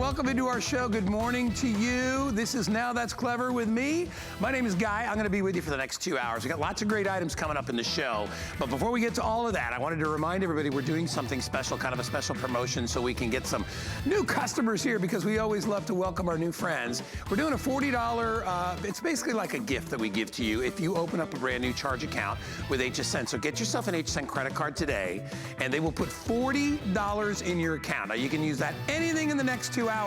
welcome into our show. Good morning to you. This is Now That's Clever with me. My name is Guy. I'm gonna be with you for the next 2 hours. We got lots of great items coming up in the show. But before we get to all of that, I wanted to remind everybody we're doing something special, kind of a special promotion so we can get some new customers here because we always love to welcome our new friends. We're doing a $40, it's basically like a gift that we give to you if you open up a brand new charge account with HSN. So get yourself an HSN credit card today and they will put $40 in your account. Now you can use that anything in the next 2 hours.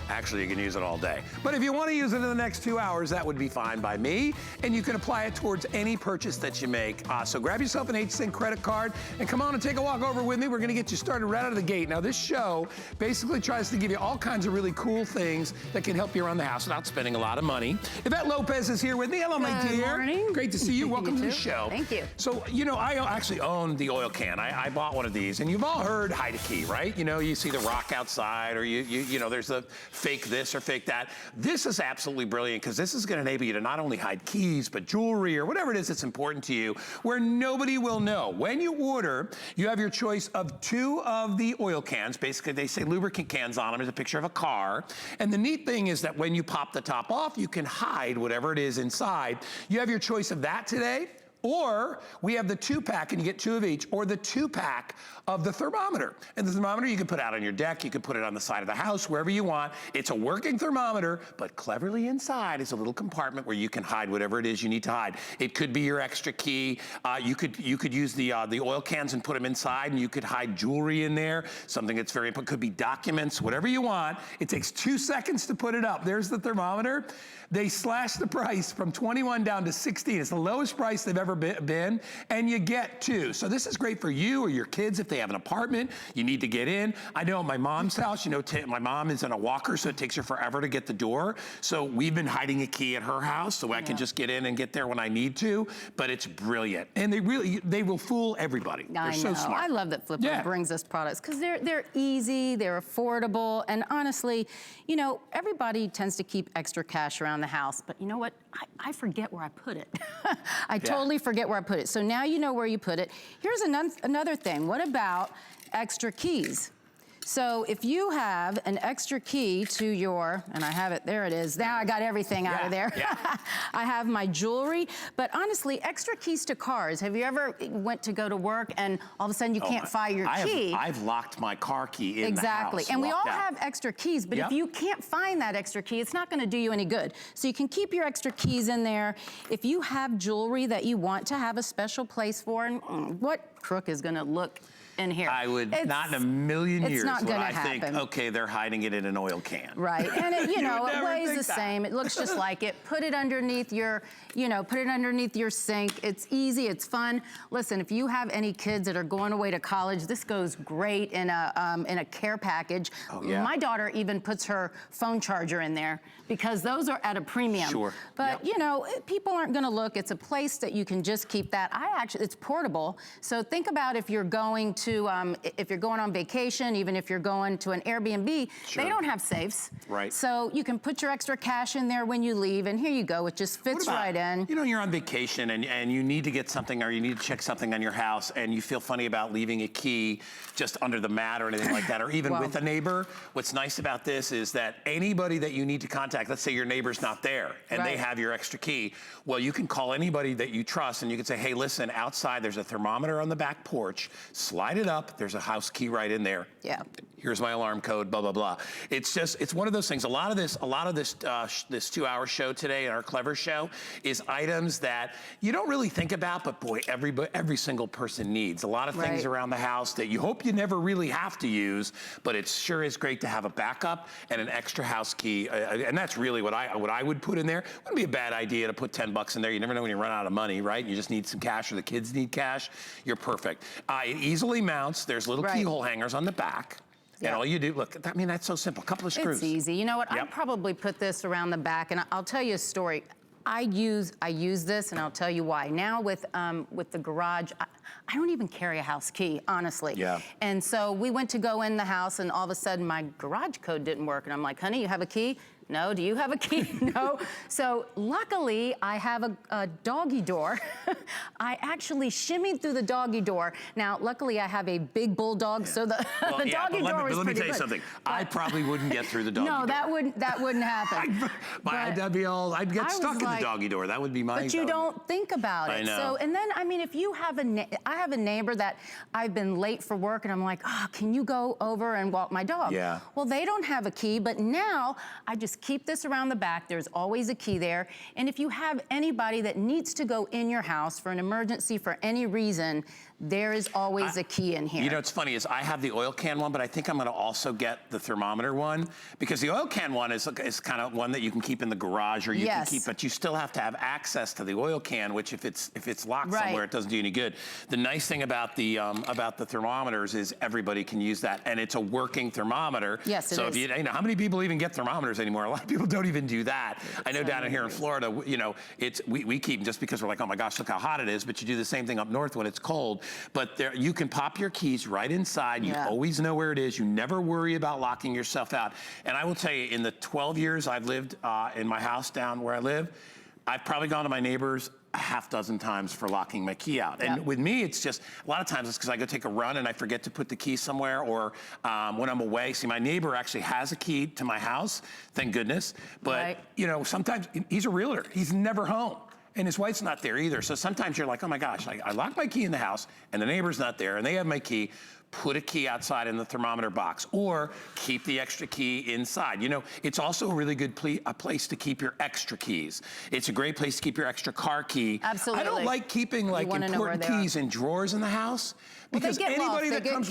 Actually, you can use it all day. But if you want to use it in the next 2 hours, that would be fine by me. And you can apply it towards any purchase that you make. So grab yourself an HSN credit card and come on and take a walk over with me. We're going to get you started right out of the gate. Now, this show basically tries to give you all kinds of really cool things that can help you around the house without spending a lot of money. Yvette Lopez is here with me. Hello, my dear. Good morning. Great to see you. Welcome to the show. Thank you. So, you know, I actually own the oil can. I bought one of these, and you've all heard hide a key, right? You know, you see the rock outside, or you know, there's the fake this or fake that. This is absolutely brilliant because this is going to enable you to not only hide keys, but jewelry or whatever it is that's important to you, where nobody will know. When you order, you have your choice of 2 of the oil cans. Basically, they say lubricant cans on them. There's a picture of a car. And the neat thing is that when you pop the top off, you can hide whatever it is inside. You have your choice of that today. Or we have the 2-pack, and you get 2 of each, or the 2-pack of the thermometer. And the thermometer you can put out on your deck, you can put it on the side of the house, wherever you want. It's a working thermometer, but cleverly inside is a little compartment where you can hide whatever it is you need to hide. It could be your extra key. You could use the oil cans and put them inside, and you could hide jewelry in there, something that's very important. Could be documents, whatever you want. It takes 2 seconds to put it up. There's the thermometer. They slashed the price from 21 down to 16. It's the lowest price they've ever been, and you get 2. So this is great for you or your kids if they have an apartment, you need to get in. I know at my mom's house, you know, my mom is in a walker, so it takes her forever to get the door. So we've been hiding a key at her house so I can just get in and get there when I need to, but it's brilliant. And they will fool everybody. They're so smart. I love that Flipper brings us products because they're easy, they're affordable, and honestly, you know, everybody tends to keep extra cash around the house, but you know what? I forget where I put it. I totally forget where I put it. So now you know where you put it. Here's another thing. What about extra keys? So if you have an extra key to your, and I have it, there it is. Now I got everything out of there. I have my jewelry, but honestly, extra keys to cars. Have you ever went to go to work and all of a sudden you can't find your key? I've locked my car key in the house. And we all have extra keys, but if you can't find that extra key, it's not gonna do you any good. So you can keep your extra keys in there. If you have jewelry that you want to have a special place for, and what crook is gonna look in here? I would, not in a million years, not would gonna I happen. think, okay, they're hiding it in an oil can. Right, and it, you know, it weighs the same. It looks just like it. Put it underneath your, you know, put it underneath your sink. It's easy, it's fun. Listen, if you have any kids that are going away to college, this goes great in a care package. My daughter even puts her phone charger in there because those are at a premium. Sure. But you know, people aren't gonna look. It's a place that you can just keep that. It's portable. So think about if you're going to, if you're going on vacation, even if you're going to an Airbnb, they don't have safes. Right. So you can put your extra cash in there when you leave, and here you go. It just fits right in. You know, you're on vacation and you need to get something or you need to check something on your house and you feel funny about leaving a key just under the mat or anything like that, or even with a neighbor. What's nice about this is that anybody that you need to contact, let's say your neighbor's not there and they have your extra key, well, you can call anybody that you trust and you can say, hey, listen, outside there's a thermometer on the back porch, slide it up, there's a house key right in there. Here's my alarm code, blah, blah, blah. It's just, it's one of those things. A lot of this 2-hour show today, our Clever show, is items that you don't really think about, but boy, every single person needs. A lot of things around the house that you hope you never really have to use, but it sure is great to have a backup and an extra house key. And that's really what I would put in there. Wouldn't be a bad idea to put 10 bucks in there. You never know when you run out of money, right? You just need some cash or the kids need cash. You're perfect. It easily mounts. There's little keyhole hangers on the back. And all you do, look, I mean, that's so simple. A couple of screws. It's easy. You know what? I'd probably put this around the back, and I'll tell you a story. I use this, and I'll tell you why. Now with the garage, I don't even carry a house key, honestly. And so we went to go in the house, and all of a sudden my garage code didn't work, and I'm like, honey, you have a key? No. Do you have a key? No. So luckily, I have a doggy door. I actually shimmied through the doggy door. Now, luckily, I have a big bulldog, so the, Well, the doggy door was Let me pretty tell you good. something. I probably wouldn't get through the doggy door. No, that wouldn't happen. I'd get stuck in the doggy door. That would be my. But you don't think about it. I know. So, and then, I mean, if you have I have a neighbor that I've been late for work, and I'm like, can you go over and walk my dog? Yeah. Well, they don't have a key, but now I just keep this around the back. There's always a key there. And if you have anybody that needs to go in your house for an emergency for any reason, there is always a key in here. You know what's funny is I have the oil can one, but I think I'm going to also get the thermometer one, because the oil can one is kind of one that you can keep in the garage, or you can keep, but you still have to have access to the oil can, which if it's locked somewhere, it doesn't do any good. The nice thing about the thermometers is everybody can use that, and it's a working thermometer. Yes, it so is. if you know, how many people even get thermometers anymore? A lot of people don't even do that. I know down here in Florida, you know, we keep, just because we're like, oh my gosh, look how hot it is, but you do the same thing up north when it's cold. But there, you can pop your keys right inside. You always know where it is. You never worry about locking yourself out. And I will tell you, in the 12 years I've lived in my house down where I live, I've probably gone to my neighbors a half dozen times for locking my key out. And with me, it's just, a lot of times it's because I go take a run and I forget to put the key somewhere, or when I'm away. See, my neighbor actually has a key to my house, thank goodness. But, you know, sometimes he's a realtor. He's never home. And his wife's not there either. So sometimes you're like, oh my gosh, I locked my key in the house and the neighbor's not there and they have my key. Put a key outside in the thermometer box, or keep the extra key inside. You know, it's also a really good place to keep your extra keys. It's a great place to keep your extra car key. Absolutely. I don't like keeping like important keys in drawers in the house, because anybody that comes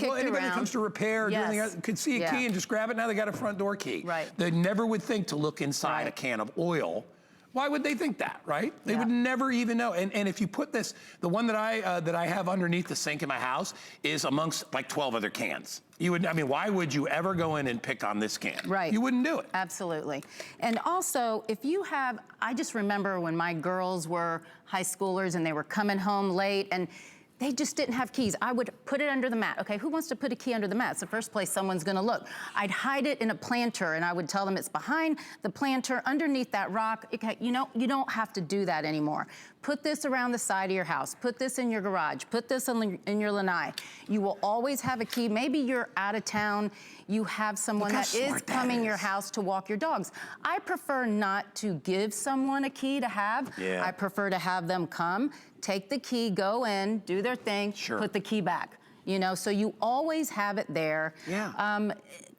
to repair or do anything else could see a key and just grab it. Now they got a front door key. Right. They never would think to look inside a can of oil. Why would they think that, right? They would never even know. And if you put this, the one that I have underneath the sink in my house is amongst like 12 other cans. You would, I mean, why would you ever go in and pick on this can? Right. You wouldn't do it. Absolutely. And also, if you have, I just remember when my girls were high schoolers and they were coming home late and they just didn't have keys. I would put it under the mat. Okay, who wants to put a key under the mat? It's the first place someone's gonna look. I'd hide it in a planter and I would tell them it's behind the planter, underneath that rock. Okay, you know, you don't have to do that anymore. Put this around the side of your house. Put this in your garage. Put this in your lanai. You will always have a key. Maybe you're out of town. You have someone that is coming your house to walk your dogs. I prefer not to give someone a key to have. I prefer to have them come, take the key, go in, do their thing, put the key back. You know, so you always have it there.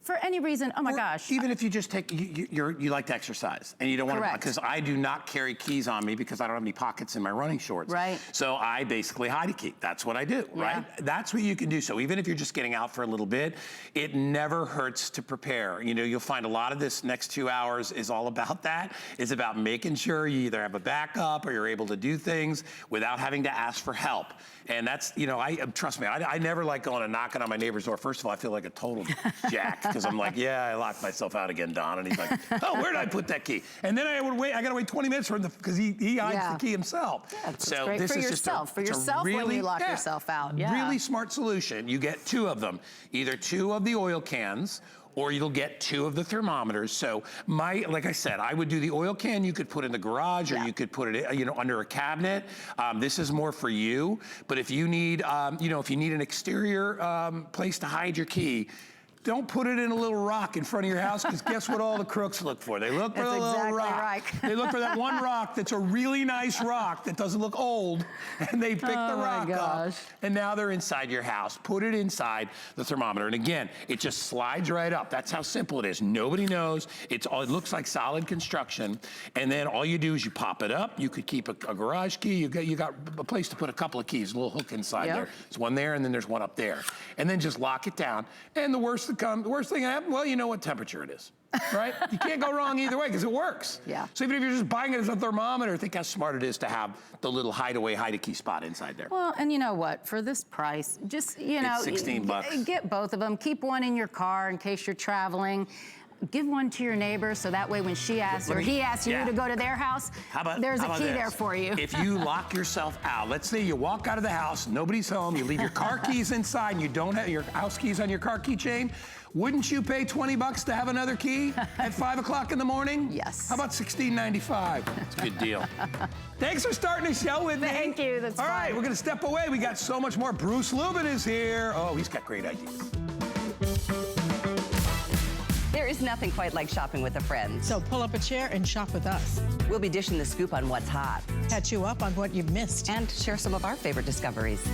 For any reason, oh my gosh. Even if you just take, you like to exercise and you don't want to, because I do not carry keys on me because I don't have any pockets in my running shorts. Right. So I basically hide a key. That's what I do, right? That's what you can do. So even if you're just getting out for a little bit, it never hurts to prepare. You know, you'll find a lot of this next 2 hours is all about that. It's about making sure you either have a backup or you're able to do things without having to ask for help. And that's, you know, trust me, I never like going and knocking on my neighbor's door. First of all, I feel like a total jack because I'm like, yeah, I locked myself out again, Don. And he's like, oh, where did I put that key? And then I got to wait 20 minutes for him because he hides the key himself. So great this for is yourself, for yourself really, when you lock yourself out. Really smart solution. You get 2 of them, either 2 of the oil cans, or you'll get 2 of the thermometers. So like I said, I would do the oil can. You could put in the garage, or you could put it, you know, under a cabinet. This is more for you. But if you need, you know, if you need an exterior place to hide your key, don't put it in a little rock in front of your house, because guess what all the crooks look for? They look for the little rock. They look for that one rock that's a really nice rock that doesn't look old, and they pick the rock up, and now they're inside your house. Put it inside the thermometer, and again, it just slides right up. That's how simple it is. Nobody knows. It looks like solid construction, and then all you do is you pop it up. You could keep a garage key. You got a place to put a couple of keys, a little hook inside there. There's one there, and then there's one up there, and then just lock it down. And the worst thing that happens, well, you know what temperature it is, right? You can't go wrong either way because it works. So even if you're just buying it as a thermometer, think how smart it is to have the little hideaway hide-a-key spot inside there. Well, and you know what? For this price, just, you know, it's $16 bucks. Get both of them. Keep one in your car in case you're traveling. give one to your neighbor so that way when she asks or he asks you to go to their house, there's a key there for you. If you lock yourself out, let's say you walk out of the house, nobody's home, you leave your car keys inside, and you don't have your house keys on your car keychain, wouldn't you pay 20 bucks to have another key at 5 o'clock in the morning? Yes. How about $16.95? It's a good deal. Thanks for starting the show with me. Thank you, that's All fun. right, we're gonna step away. We got so much more. Bruce Lubin is here. Oh, he's got great ideas. There is nothing quite like shopping with a friend. So pull up a chair and shop with us. We'll be dishing the scoop on what's hot. Catch you up on what you've missed. And share some of our favorite discoveries.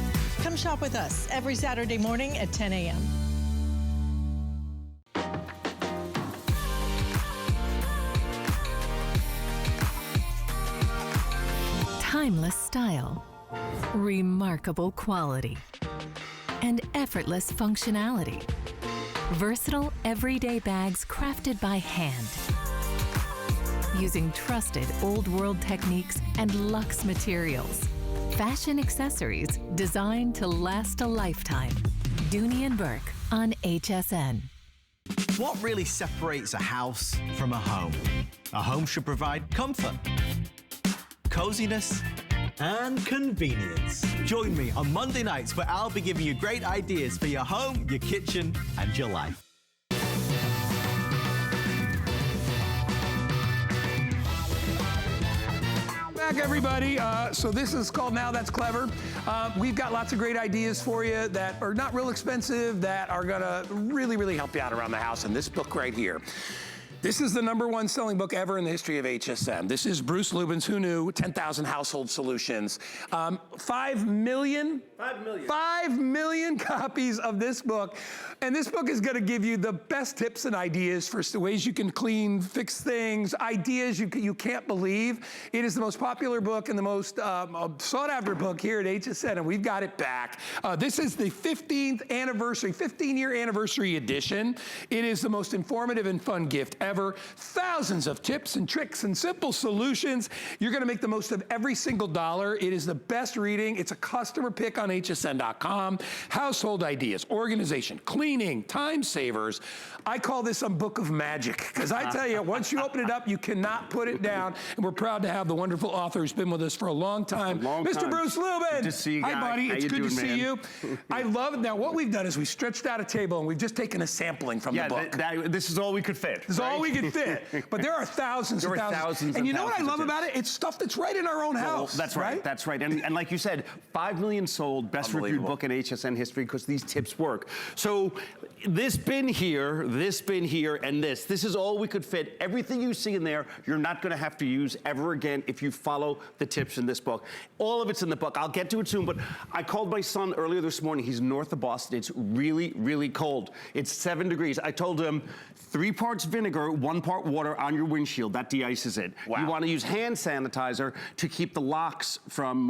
Come shop with us every Saturday morning at 10 a.m. Timeless style, remarkable quality, and effortless functionality. Versatile, everyday bags crafted by hand. Using trusted old world techniques and luxe materials. Fashion accessories designed to last a lifetime. Dooney & Burke on HSN. What really separates a house from a home? A home should provide comfort, coziness, and convenience. Join me on Monday nights where I'll be giving you great ideas for your home, your kitchen, and your life. Back, everybody. So this is called Now That's Clever. We've got lots of great ideas for you that are not real expensive, that are gonna really, really help you out around the house. And this book right here. This is the #1 selling book ever in the history of HSN. This is Bruce Lubin's Who Knew? 10,000 Household Solutions. 5 million copies of this book. And this book is gonna give you the best tips and ideas for ways you can clean, fix things, ideas you can't believe. It is the most popular book and the most sought after book here at HSN, and we've got it back. This is the 15-year anniversary edition. It is the most informative and fun gift ever. Thousands of tips and tricks and simple solutions. You're gonna make the most of every single dollar. It is the best reading. It's a customer pick on hsn.com. Household ideas, organization, cleaning, time savers. I call this a book of magic, because I tell you, once you open it up, you cannot put it down. And we're proud to have the wonderful author who's been with us for a long time, Mr. Bruce Lubin. Good to see you, Hi, guy. buddy. How It's you good to doing, see man? you. I love it. Now, what we've done is we stretched out a table and we've just taken a sampling from the book. This is all we could fit. This is all we could fit. But there are thousands and thousands. And you know what I love about it? It's stuff that's right in our own house. That's right. That's right. And like you said, 5 million sold, best reviewed book in HSN history because these tips work. So this bin here, and this. This is all we could fit. Everything you see in there, you're not going to have to use ever again if you follow the tips in this book. All of it's in the book. I'll get to it soon, but I called my son earlier this morning. He's north of Boston. It's really, really cold. It's 7 degrees. I told him 3 parts vinegar, 1 part water on your windshield. That de-ices it. Wow. You want to use hand sanitizer to keep the locks from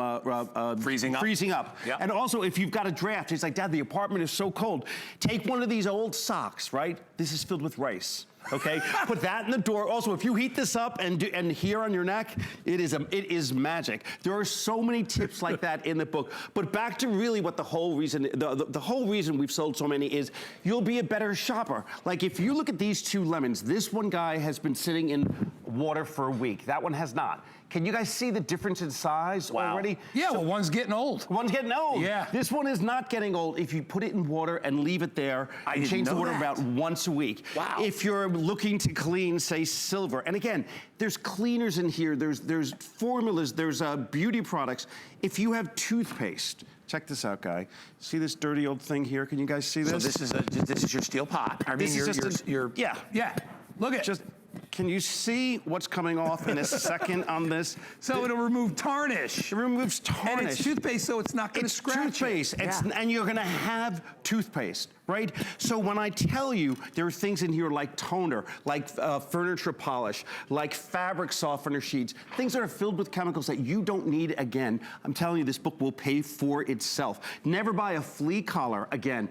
freezing up. Yep. And also, if you've got a draft, he's like, Dad, the apartment is so cold. Take one of these old socks, right? This is filled with rice. Okay, put that in the door. Also, if you heat this up and here on your neck, it is magic. There are so many tips like that in the book. But back to really what the whole reason, the whole reason we've sold so many is you'll be a better shopper. Like if you look at these 2 lemons, this one guy has been sitting in water for a week. That one has not. Can you guys see the difference in size already? Yeah, well, one's getting old. One's getting old. Yeah. This one is not getting old. If you put it in water and leave it there, and change the water about once a week. Wow. If you're looking to clean, say, silver, and again, there's cleaners in here, there's formulas, there's beauty products. If you have toothpaste, check this out, guy. See this dirty old thing here? Can you guys see this? So this is your steel pot. I mean, This is just yeah. Look at just. Can you see what's coming off in a second on this? So it'll remove tarnish. It removes tarnish. And it's toothpaste, so it's not going to scratch. It's toothpaste, and you're going to have toothpaste, right? So when I tell you there are things in here like toner, like furniture polish, like fabric softener sheets, things that are filled with chemicals that you don't need again, I'm telling you this book will pay for itself. Never buy a flea collar again.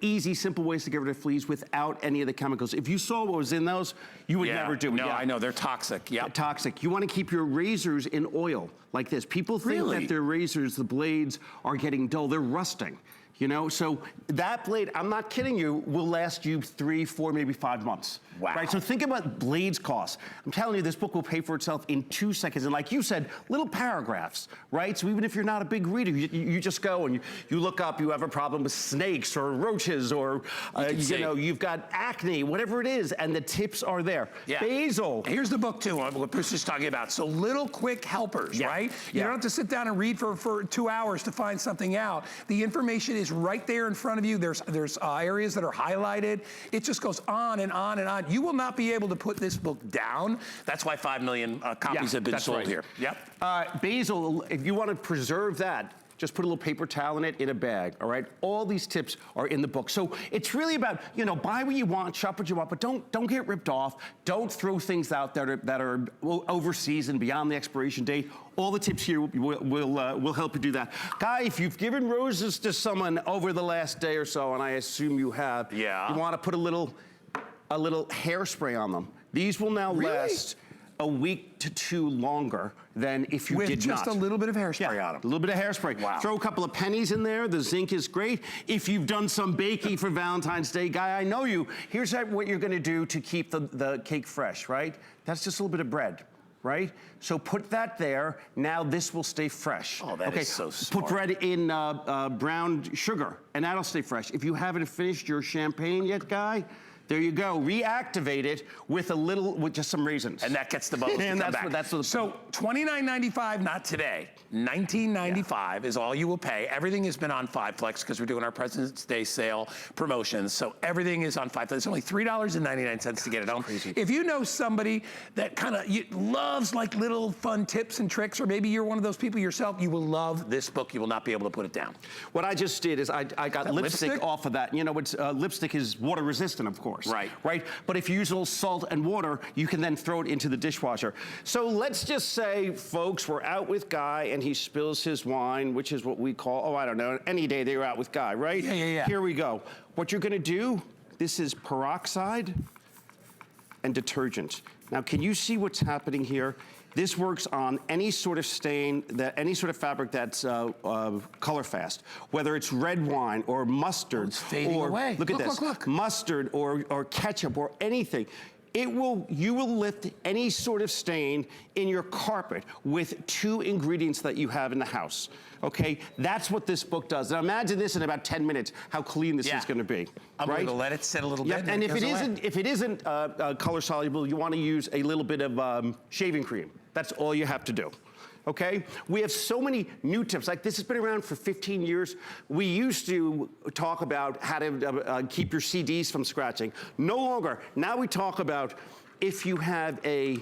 Easy, simple ways to get rid of fleas without any of the chemicals. If you saw what was in those, you would never do it. No, I know, they're toxic, yeah. Toxic. You want to keep your razors in oil like this. People think that their razors, the blades, are getting dull. They're rusting. You know, so that blade, I'm not kidding you, will last you 3, 4, maybe 5 months. Wow. Right, so think about blades cost. I'm telling you, this book will pay for itself in 2 seconds. And like you said, little paragraphs, right? So even if you're not a big reader, you just go and you look up, you have a problem with snakes or roaches or, you know, you've got acne, whatever it is, and the tips are there. Yeah. Basil. Here's the book too, what Bruce is talking about. So little quick helpers, right? You don't have to sit down and read for 2 hours to find something out. The information is right there in front of you. There's areas that are highlighted. It just goes on and on and on. You will not be able to put this book down. That's why 5 million copies have been sold here. Yep. Basil, if you want to preserve that, just put a little paper towel in it in a bag, all right? All these tips are in the book. So it's really about, you know, buy what you want, shop what you want, but don't get ripped off. Don't throw things out that are overseas and beyond the expiration date. All the tips here will help you do that. Guy, if you've given roses to someone over the last day or so, and I assume you have, you want to put a little hairspray on them. These will now last a week to 2 longer than if you did not. With just a little bit of hairspray on them. A little bit of hairspray. Wow. Throw a couple of pennies in there. The zinc is great. If you've done some baking for Valentine's Day, Guy, I know you. Here's what you're going to do to keep the cake fresh, right? That's just a little bit of bread, right? So put that there. Now this will stay fresh. Oh, that is so smart. Put bread in brown sugar, and that'll stay fresh. If you haven't finished your champagne yet, Guy, there you go. Reactivate it with just some raisins. And that gets the bubbles to come back. So $29.95, not today. $19.95 is all you will pay. Everything has been on 5 Flex because we're doing our President's Day sale promotions. So everything is on 5 Flex. It's only $3.99 to get it home. Crazy. If you know somebody that kind of loves like little fun tips and tricks, or maybe you're one of those people yourself, you will love this book. You will not be able to put it down. What I just did is I got lipstick off of that. You know, lipstick is water resistant, of course. Right. But if you use a little salt and water, you can then throw it into the dishwasher. So let's just say, folks, we're out with Guy and he spills his wine, which is what we call, I don't know, any day they were out with Guy, right? Yeah. Here we go. What you're gonna do, this is peroxide and detergent. Now, can you see what's happening here? This works on any sort of stain, any sort of fabric that's color fast, whether it's red wine or mustard. It's fading away. Look at this. Look. Mustard or ketchup or anything. You will lift any sort of stain in your carpet with 2 ingredients that you have in the house. Okay, that's what this book does. Now imagine this in about 10 minutes, how clean this is going to be. I'm going to let it sit a little bit. And if it isn't color soluble, you want to use a little bit of shaving cream. That's all you have to do. Okay? We have so many new tips. Like this has been around for 15 years. We used to talk about how to keep your CDs from scratching. No longer. Now we talk about if you have a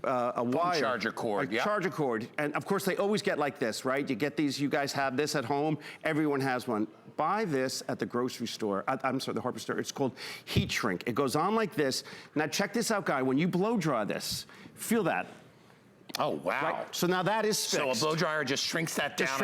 wire. Charger cord, Charger cord. And of course they always get like this, right? You get these, you guys have this at home. Everyone has one. Buy this at the grocery store. I'm sorry, the hardware store. It's called heat shrink. It goes on like this. Now check this out, Guy. When you blow dry this, feel that. Oh, wow. Right? So now that is fixed. So a blow dryer just shrinks that down.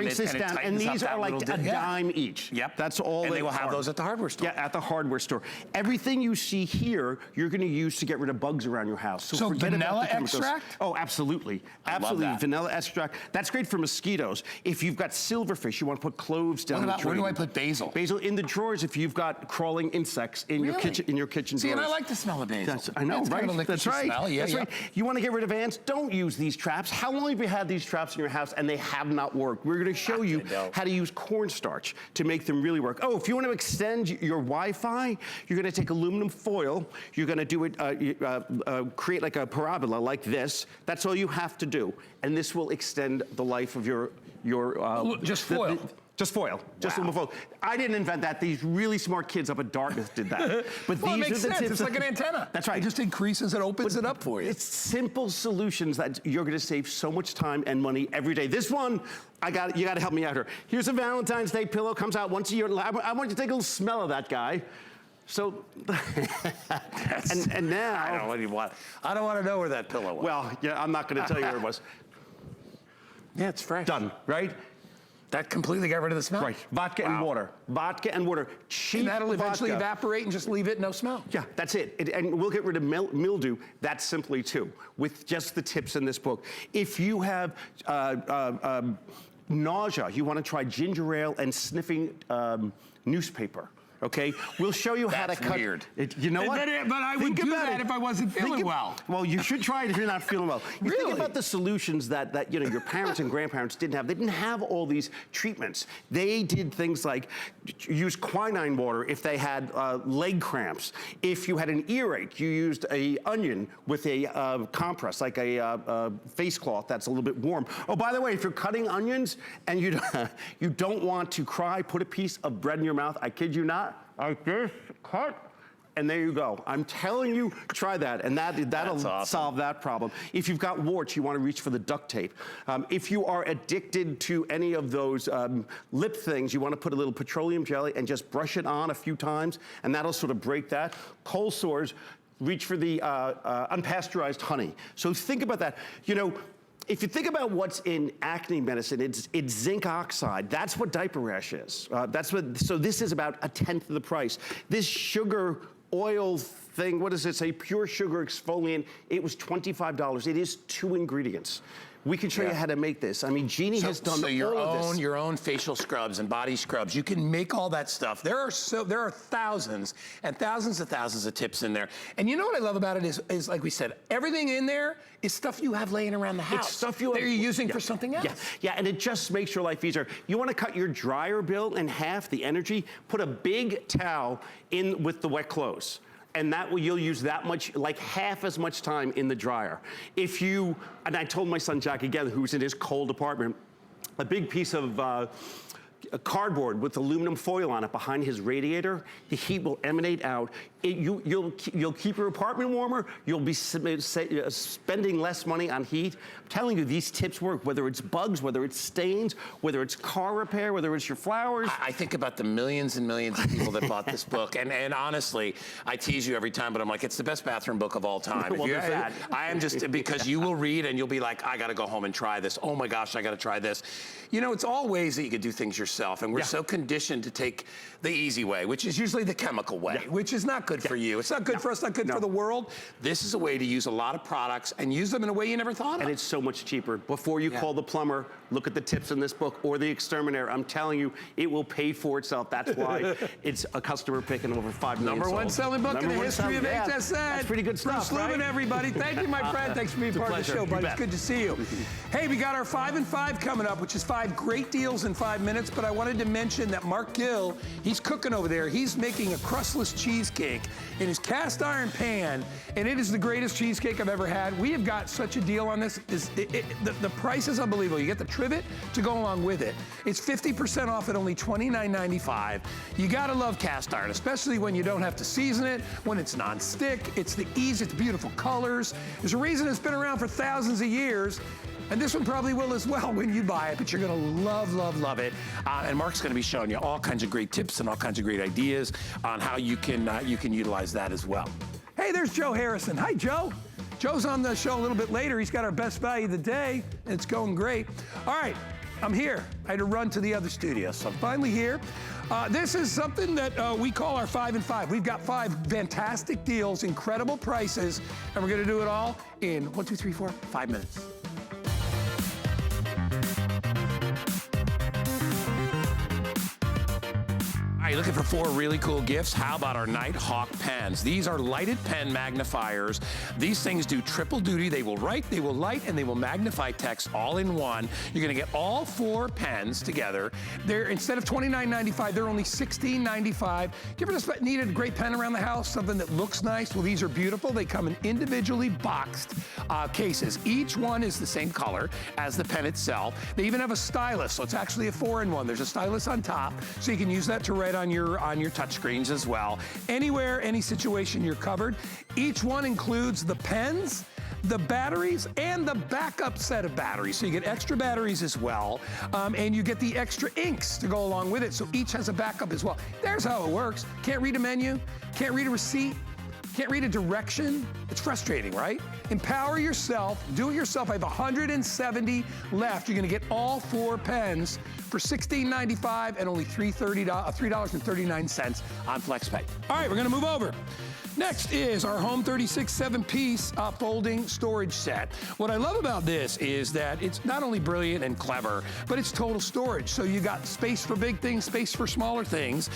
And these are like a dime each. Yep. That's all. And they will have those at the hardware store. Yeah, at the hardware store. Everything you see here, you're going to use to get rid of bugs around your house. So vanilla extract? Oh, absolutely. Absolutely. Love that. Vanilla extract. That's great for mosquitoes. If you've got silverfish, you want to put cloves down the drain. Where do I put basil? Basil in the drawers if you've got crawling insects in your kitchen. See, and I like the smell of basil. I know, right? That's right. That's right. You want to get rid of ants? Don't use these traps. How long have you had these traps in your house and they have not worked? We're going to show you how to use cornstarch to make them really work. Oh, if you want to extend your Wi-Fi, you're going to take aluminum foil. You're going to do it, create like a parabola like this. That's all you have to do, and this will extend the life of your just foil. Just foil. Just aluminum foil. I didn't invent that. These really smart kids up at Dartmouth did that. But well, these it makes sense. It's like an antenna. That's right. It just increases and opens it up for you. It's simple solutions that you're going to save so much time and money every day. This one, you got to help me out here. Here's a Valentine's Day pillow. Comes out once a year. I want you to take a little smell of that, Guy. So, and now I don't want to know where that pillow was. Well, yeah, I'm not going to tell you where it was. Yeah, it's fresh. Done, right? That completely got rid of the smell? Right. Vodka and water. Vodka and water. Cheap and that'll eventually vodka. Evaporate and just leave it no smell. Yeah, that's it. And we'll get rid of mildew that simply too, with just the tips in this book. If you have nausea, you want to try ginger ale and sniffing newspaper. Okay, we'll show you how to cut. Weird. You know what? But I would do that if I wasn't feeling well. Well, you should try it if you're not feeling well. You Really? think about the solutions that you know your parents and grandparents didn't have. They didn't have all these treatments. They did things like use quinine water if they had leg cramps. If you had an earache, you used a onion with a compress, like a face cloth that's a little bit warm. Oh, by the way, if you're cutting onions and you don't want to cry, put a piece of bread in your mouth. I kid you not. Like this, cut, and there you go. I'm telling you, try that, and that'll awesome. solve that problem. If you've got warts, you want to reach for the duct tape. If you are addicted to any of those lip things, you want to put a little petroleum jelly and just brush it on a few times, and that'll sort of break that. Cold sores, reach for the unpasteurized honey. So think about that. You know, if you think about what's in acne medicine, it's zinc oxide. That's what diaper rash is. So this is about 1/10 of the price. This sugar oil thing, what does it say? Pure sugar exfoliant, it was $25. It is 2 ingredients. We can show you how to make this. I mean, Jeannie has done all of this. Your own facial scrubs and body scrubs. You can make all that stuff. There are thousands and thousands of tips in there. And you know what I love about it is like we said, everything in there is stuff you have laying around the house. It's stuff you that you're using for something else. Yeah, and it just makes your life easier. You want to cut your dryer bill in half, the energy, put a big towel in with the wet clothes. And that way you'll use that much, like half as much time in the dryer. And I told my son Jack again, who's in his cold apartment, a big piece of cardboard with aluminum foil on it behind his radiator, the heat will emanate out. You'll keep your apartment warmer. You'll be spending less money on heat. I'm telling you, these tips work, whether it's bugs, whether it's stains, whether it's car repair, whether it's your flowers. I think about the millions and millions of people that bought this book. And honestly, I tease you every time, but I'm like, it's the best bathroom book of all time. Well, there's that. I am just, because you will read and you'll be like, I got to go home and try this. Oh my gosh, I got to try this. You know, it's all ways that you can do things yourself. And we're so conditioned to take the easy way, which is usually the chemical way, which is not good for you. It's not good for us, not good for the world. This is a way to use a lot of products and use them in a way you never thought of. And it's so much cheaper. Before you call the plumber, look at the tips in this book, or the exterminator. I'm telling you, it will pay for itself. That's why it's a customer pick and over 5 million Number one sold. selling book in the history of HSN. That's pretty good stuff, Bruce Lubin, everybody. Thank you, my friend. Thanks for being part of the show, buddy. It's good to see you. Hey, we got our 5 and 5 coming up, which is 5 great deals in 5 minutes, but I wanted to mention that Mark Gill, he's cooking over there. He's making a crustless cheesecake in his cast iron pan, and it is the greatest cheesecake I've ever had. We have got such a deal on this. The price is unbelievable. You get the trivet to go along with it. It's 50% off at only $29.95. You gotta love cast iron, especially when you don't have to season it, when it's non-stick. It's the ease, it's beautiful colors. There's a reason it's been around for thousands of years. And this one probably will as well when you buy it, but you're gonna love, love, love it. And Mark's gonna be showing you all kinds of great tips and all kinds of great ideas on how you can utilize that as well. Hey, there's Joe Harrison. Hi, Joe. Joe's on the show a little bit later. He's got our best value of the day, and it's going great. All right, I'm here. I had to run to the other studio, so I'm finally here. This is something that we call our 5 and 5. We've got 5 fantastic deals, incredible prices, and we're gonna do it all in 1, 2, 3, 4, 5 minutes. All right, looking for 4 really cool gifts? How about our Nighthawk pens? These are lighted pen magnifiers. These things do triple duty. They will write, they will light, and they will magnify text all in one. You're gonna get all 4 pens together. They're, instead of $29.95, they're only $16.95. You ever just needed a great pen around the house, something that looks nice? Well, these are beautiful. They come in individually boxed cases. Each one is the same color as the pen itself. They even have a stylus, so it's actually a 4-in-1. There's a stylus on top, so you can use that to write on your touch screens as well. Anywhere, any situation, you're covered. Each one includes the pens, the batteries, and the backup set of batteries. So you get extra batteries as well, and you get the extra inks to go along with it. So each has a backup as well. There's how it works. Can't read a menu, can't read a receipt. Can't read a direction? It's frustrating, right? Empower yourself, do it yourself. I have 170 left. You're gonna get all 4 pens for $16.95 and only $3.39 on FlexPay. All right, we're gonna move over. Next is our Home 36 7-piece folding storage set. What I love about this is that it's not only brilliant and clever, but it's total storage. So you got space for big things, space for smaller things.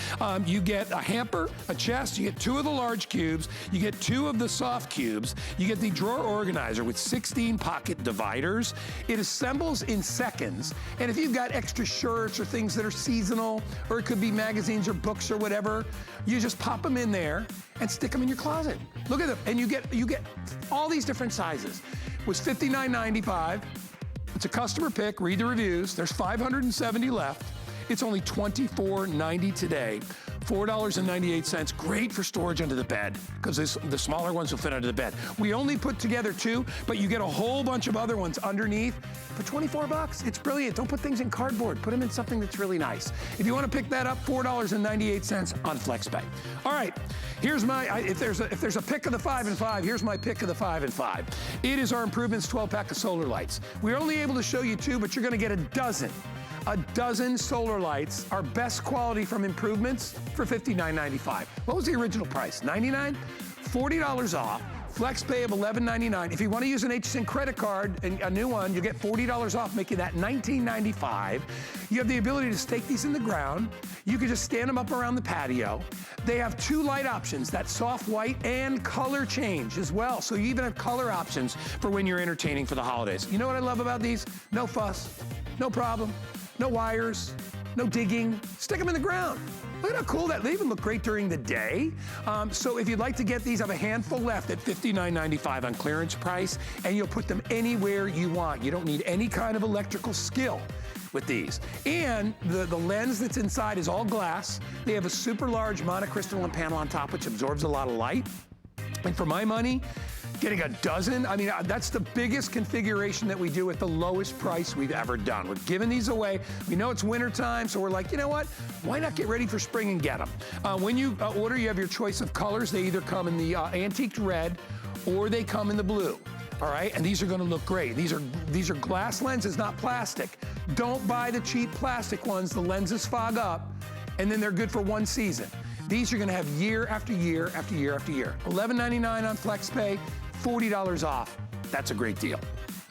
You get a hamper, a chest, you get 2 of the large cubes, you get 2 of the soft cubes, you get the drawer organizer with 16 pocket dividers. It assembles in seconds, and if you've got extra shirts or things that are seasonal, or it could be magazines or books or whatever, you just pop them in there and stick them in your closet. Look at them, and you get all these different sizes. It was $59.95. It's a customer pick, read the reviews. There's 570 left. It's only $24.90 today. $4.98, great for storage under the bed, because the smaller ones will fit under the bed. We only put together 2, but you get a whole bunch of other ones underneath for 24 bucks. It's brilliant. Don't put things in cardboard. Put them in something that's really nice. If you want to pick that up, $4.98 on FlexPay. All right, here's my, if there's a pick of the 5 and 5, here's my pick of the 5 and 5. It is our Improvements 12-pack of solar lights. We're only able to show you 2, but you're going to get a dozen solar lights, our best quality from Improvements, for $59.95. What was the original price? $99? $40 off. FlexPay of $11.99. If you want to use an HSN credit card, and a new one, you get $40 off, making that $19.95. You have the ability to stake these in the ground. You can just stand them up around the patio. They have 2 light options, that soft white and color change as well. So you even have color options for when you're entertaining for the holidays. You know what I love about these? No fuss, no problem. No wires, no digging, stick them in the ground. Look at how cool that, they even look great during the day. So if you'd like to get these, I have a handful left at $59.95 on clearance price, and you'll put them anywhere you want. You don't need any kind of electrical skill with these. And the lens that's inside is all glass. They have a super large monocrystalline panel on top, which absorbs a lot of light. And for my money, getting a dozen, I mean, that's the biggest configuration that we do at the lowest price we've ever done. We're giving these away. We know it's winter time, so we're like, you know what? Why not get ready for spring and get them? When you order, you have your choice of colors. They either come in the antiqued red or they come in the blue. All right, and these are gonna look great. These are glass lenses, not plastic. Don't buy the cheap plastic ones. The lenses fog up, and then they're good for 1 season. These are gonna have year after year after year after year. $11.99 on FlexPay, $40 off. That's a great deal.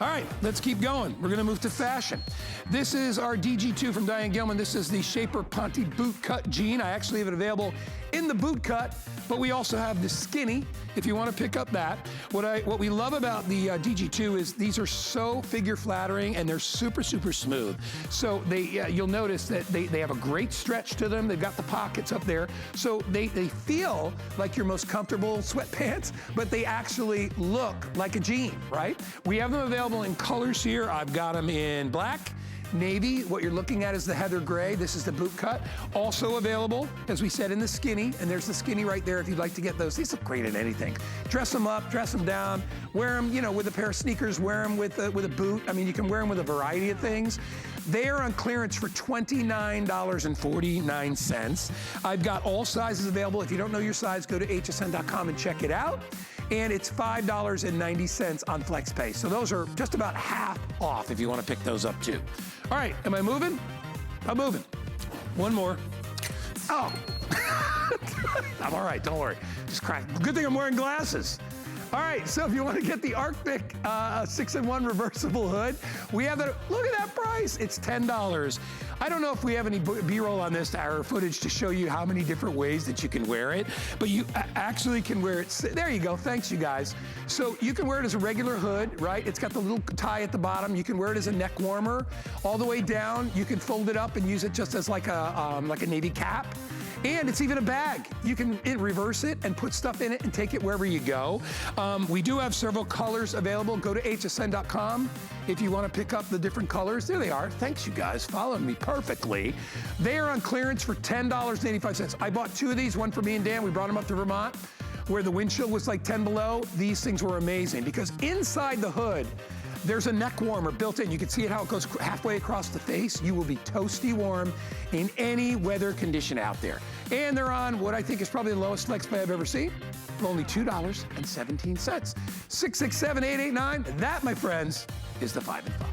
All right, let's keep going. We're gonna move to fashion. This is our DG2 from Diane Gilman. This is the Shaper Ponte boot cut jean. I actually have it available in the boot cut, but we also have the skinny if you want to pick up that. What we love about the DG2 is these are so figure flattering and they're super, super smooth. So you'll notice that they have a great stretch to them. They've got the pockets up there. So they feel like your most comfortable sweatpants, but they actually look like a jean, right? We have them available in colors here. I've got them in black, navy. What you're looking at is the heather gray. This is the boot cut. Also available, as we said, in the skinny, and there's the skinny right there if you'd like to get those. These look great in anything. Dress them up, dress them down, wear them, you know, with a pair of sneakers, wear them with a boot. I mean, you can wear them with a variety of things. They are on clearance for $29.49. I've got all sizes available. If you don't know your size, go to hsn.com and check it out. And it's $5.90 on FlexPay. So those are just about half off if you want to pick those up too. All right, am I moving? I'm moving. One more. Oh. I'm all right, don't worry. Just crack. Good thing I'm wearing glasses. All right, so if you want to get the Arctic 6-in-1 reversible hood, we have that. Look at that price. It's $10. I don't know if we have any B-roll on this or footage to show you how many different ways that you can wear it, but you actually can wear it. There you go. Thanks, you guys. So you can wear it as a regular hood, right? It's got the little tie at the bottom. You can wear it as a neck warmer. All the way down, you can fold it up and use it just as like a Navy cap. And it's even a bag. You can reverse it and put stuff in it and take it wherever you go. We do have several colors available. Go to hsn.com if you want to pick up the different colors. There they are. Thanks, you guys. Following me perfectly. They are on clearance for $10.85. I bought 2 of these, one for me and Dan. We brought them up to Vermont where the wind chill was like 10 below. These things were amazing because inside the hood, There's a neck warmer built in. You can see it how it goes halfway across the face. You will be toasty warm in any weather condition out there. And they're on what I think is probably the lowest flex pay I've ever seen, for only $2.17. 667-889. That, my friends, is the 5 and 5.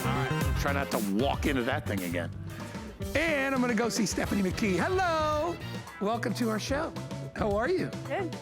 All right, try not to walk into that thing again. And I'm gonna go see Stephanie McKee. Hello, welcome to our show. How are you? Good.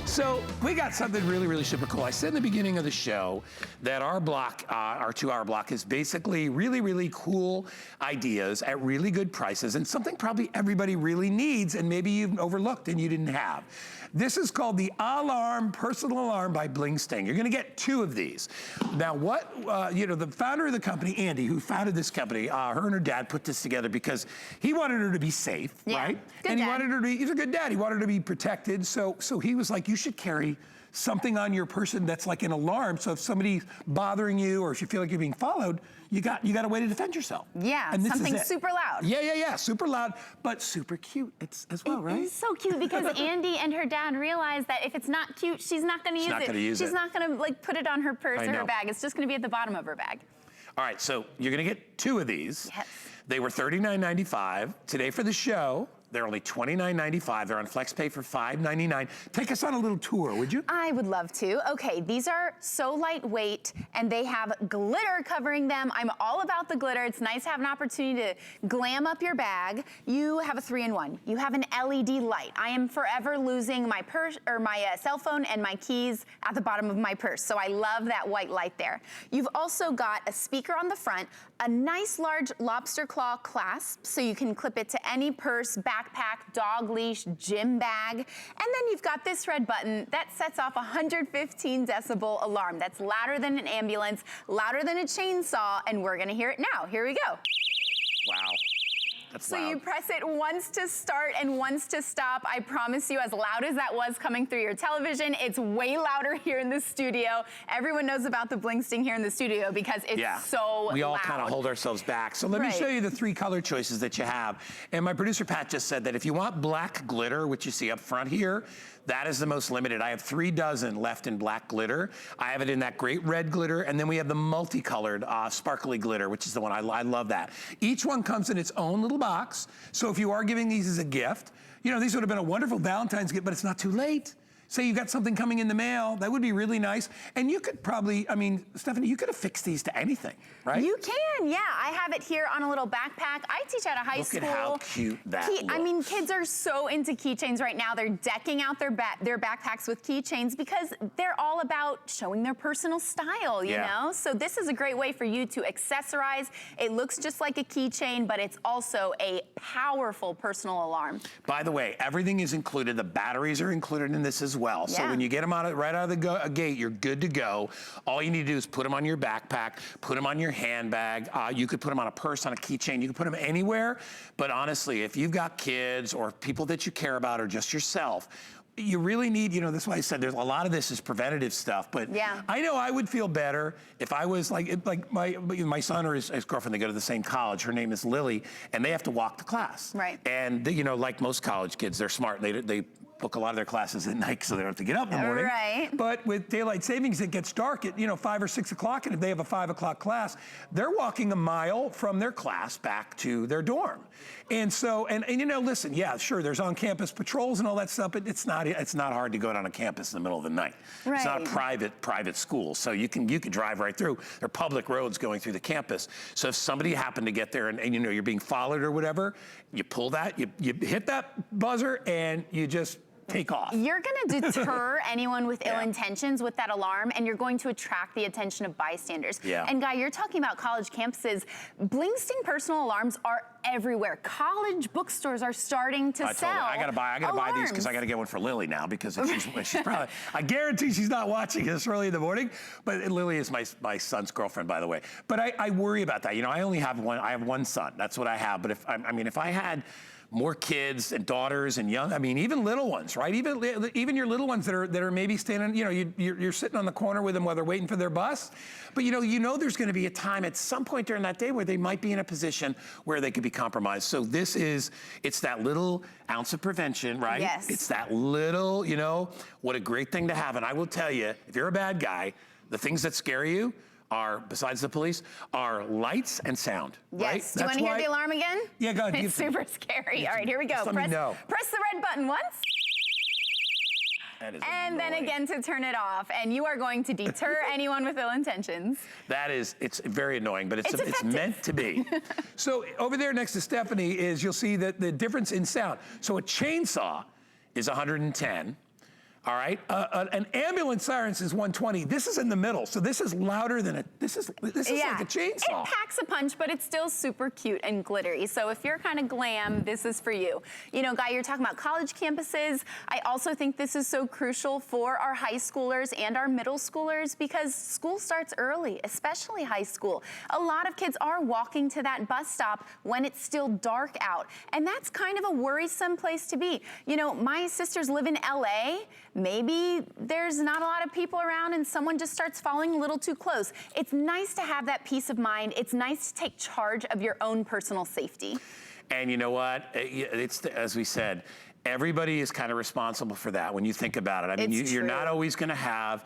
So we got something really, really super cool. I said in the beginning of the show that our block, our 2-hour block, is basically really, really cool ideas at really good prices and something probably everybody really needs and maybe you've overlooked and you didn't have. This is called the Alarm, Personal Alarm by Bling Sting. You're gonna get 2 of these. Now what, the founder of the company, Andy, who founded this company, her and her dad put this together because he wanted her to be safe, right? Good and he dad. wanted her to be, he's a good dad, he wanted her to be protected. So he was like, you should carry something on your person that's like an alarm. So if somebody's bothering you or if you feel like you're being followed, you got a way to defend yourself. Yeah, And this something is it. super loud. Yeah, super loud, but super cute as well, right? It's so cute because Andy and her dad realized that if it's not cute, she's not gonna use it. not gonna use She's it. not gonna like put it on her purse I or her know. bag. It's just gonna be at the bottom of her bag. All right, so you're gonna get 2 of these. Yes. They were $39.95. Today for the show, they're only $29.95. They're on FlexPay for $5.99. Take us on a little tour, would you? I would love to. Okay, these are so lightweight and they have glitter covering them. I'm all about the glitter. It's nice to have an opportunity to glam up your bag. You have a 3-in-1. You have an LED light. I am forever losing my purse or my cell phone and my keys at the bottom of my purse. So I love that white light there. You've also got a speaker on the front, a nice large lobster claw clasp so you can clip it to any purse, backpack, dog leash, gym bag. And then you've got this red button that sets off a 115 decibel alarm. That's louder than an ambulance, louder than a chainsaw, and we're gonna hear it now. Here we go. Wow, that's So loud. you press it once to start and once to stop. I promise you, as loud as that was coming through your television, it's way louder here in the studio. Everyone knows about the Bling Sting here in the studio because it's so we all loud. kind of hold ourselves back. So let me Right. show you the 3 color choices that you have. And my producer Pat just said that if you want black glitter, which you see up front here, that is the most limited. I have 3 dozen left in black glitter. I have it in that great red glitter, and then we have the multicolored sparkly glitter, which is the one I love that. Each one comes in its own little box. So if you are giving these as a gift, these would have been a wonderful Valentine's gift, but it's not too late. Say you got something coming in the mail, that would be really nice. And you could probably, Stephanie, you could have fixed these to anything, right? You can, yeah. I have it here on a little backpack. I teach at a high school. Look at how cute that looks. Kids are so into keychains right now. They're decking out their backpacks with keychains because they're all about showing their personal style, you know? So this is a great way for you to accessorize. It looks just like a keychain, but it's also a powerful personal alarm. By the way, everything is included. The batteries are included in this as well. So Yeah. when you get them right out of the gate, you're good to go. All you need to do is put them on your backpack, put them on your handbag. You could put them on a purse, on a keychain. You can put them anywhere. But honestly, if you've got kids or people that you care about or just yourself, you really need, that's why I said there's a lot of this is preventative stuff, but Yeah. I know I would feel better if I was like my son or his girlfriend, they go to the same college. Her name is Lily, and they have to walk to class. Right. And like most college kids, they're smart. They book a lot of their classes at night so they don't have to get up in the morning. Right. But with daylight savings, it gets dark at 5 or 6 o'clock, and if they have a 5 o'clock class, they're walking a mile from their class back to their dorm. And so, and listen, yeah, sure, there's on-campus patrols and all that stuff, but it's not hard to go down on campus in the middle of the night. It's not a private school, so you can drive right through. There are public roads going through the campus. So if somebody happened to get there and you're being followed or whatever, you pull that, you hit that buzzer, and you just take off. You're gonna deter anyone with ill intentions with that alarm, and you're going to attract the attention of bystanders. Yeah. And Guy, you're talking about college campuses. Bling Sting personal alarms are everywhere. College bookstores are starting to sell. I gotta buy these because I gotta get one for Lily now because if she's probably, I guarantee she's not watching this early in the morning, but Lily is my son's girlfriend, by the way. But I worry about that. I only have one, I have one son. That's what I have. But if I had more kids and daughters and young, even little ones, right? Even your little ones that are maybe standing, you're sitting on the corner with them while they're waiting for their bus. But there's gonna be a time at some point during that day where they might be in a position where they could be be compromised. So it's that little ounce of prevention, right? Yes. It's that little, what a great thing to have. And I will tell you, if you're a bad guy, the things that scare you are, besides the police, are lights and sound, right? Yes. Do you want to hear the alarm again? Yeah, go ahead. It's super scary. All right, here we go. Let me know. Press the red button once. That is and annoying. then again to turn it off, and you are going to deter anyone with ill intentions. It's very annoying, but it's effective. meant to be. So over there next to Stephanie you'll see that the difference in sound. So a chainsaw is 110. All right, an ambulance siren is 120. This is in the middle, so this is louder than this is like a chainsaw. It packs a punch, but it's still super cute and glittery. So if you're kind of glam, this is for you. Guy, you're talking about college campuses. I also think this is so crucial for our high schoolers and our middle schoolers because school starts early, especially high school. A lot of kids are walking to that bus stop when it's still dark out, and that's kind of a worrisome place to be. My sisters live in LA. Maybe there's not a lot of people around and someone just starts following a little too close. It's nice to have that peace of mind. It's nice to take charge of your own personal safety. And you know what? As we said, everybody is kind of responsible for that when you think about it. I mean, you're not always going to have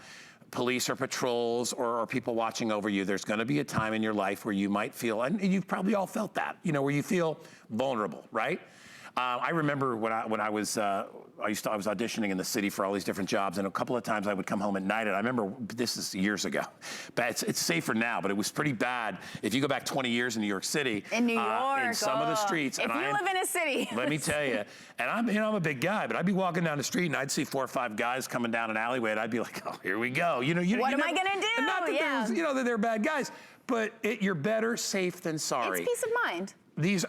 police or patrols or people watching over you. There's going to be a time in your life where you might feel, and you've probably all felt that, where you feel vulnerable, right? I remember when I was auditioning in the city for all these different jobs, and a couple of times I would come home at night, and I remember, this is years ago, but it's safer now, but it was pretty bad. If you go back 20 years in New York City. In New York. In some of the streets. If you live in a city. Let me tell you, and I'm a big guy, but I'd be walking down the street and I'd see 4 or 5 guys coming down an alleyway, and I'd be like, oh, here we go. What am I gonna do? And not that that they're bad guys, but you're better safe than sorry. It's peace of mind.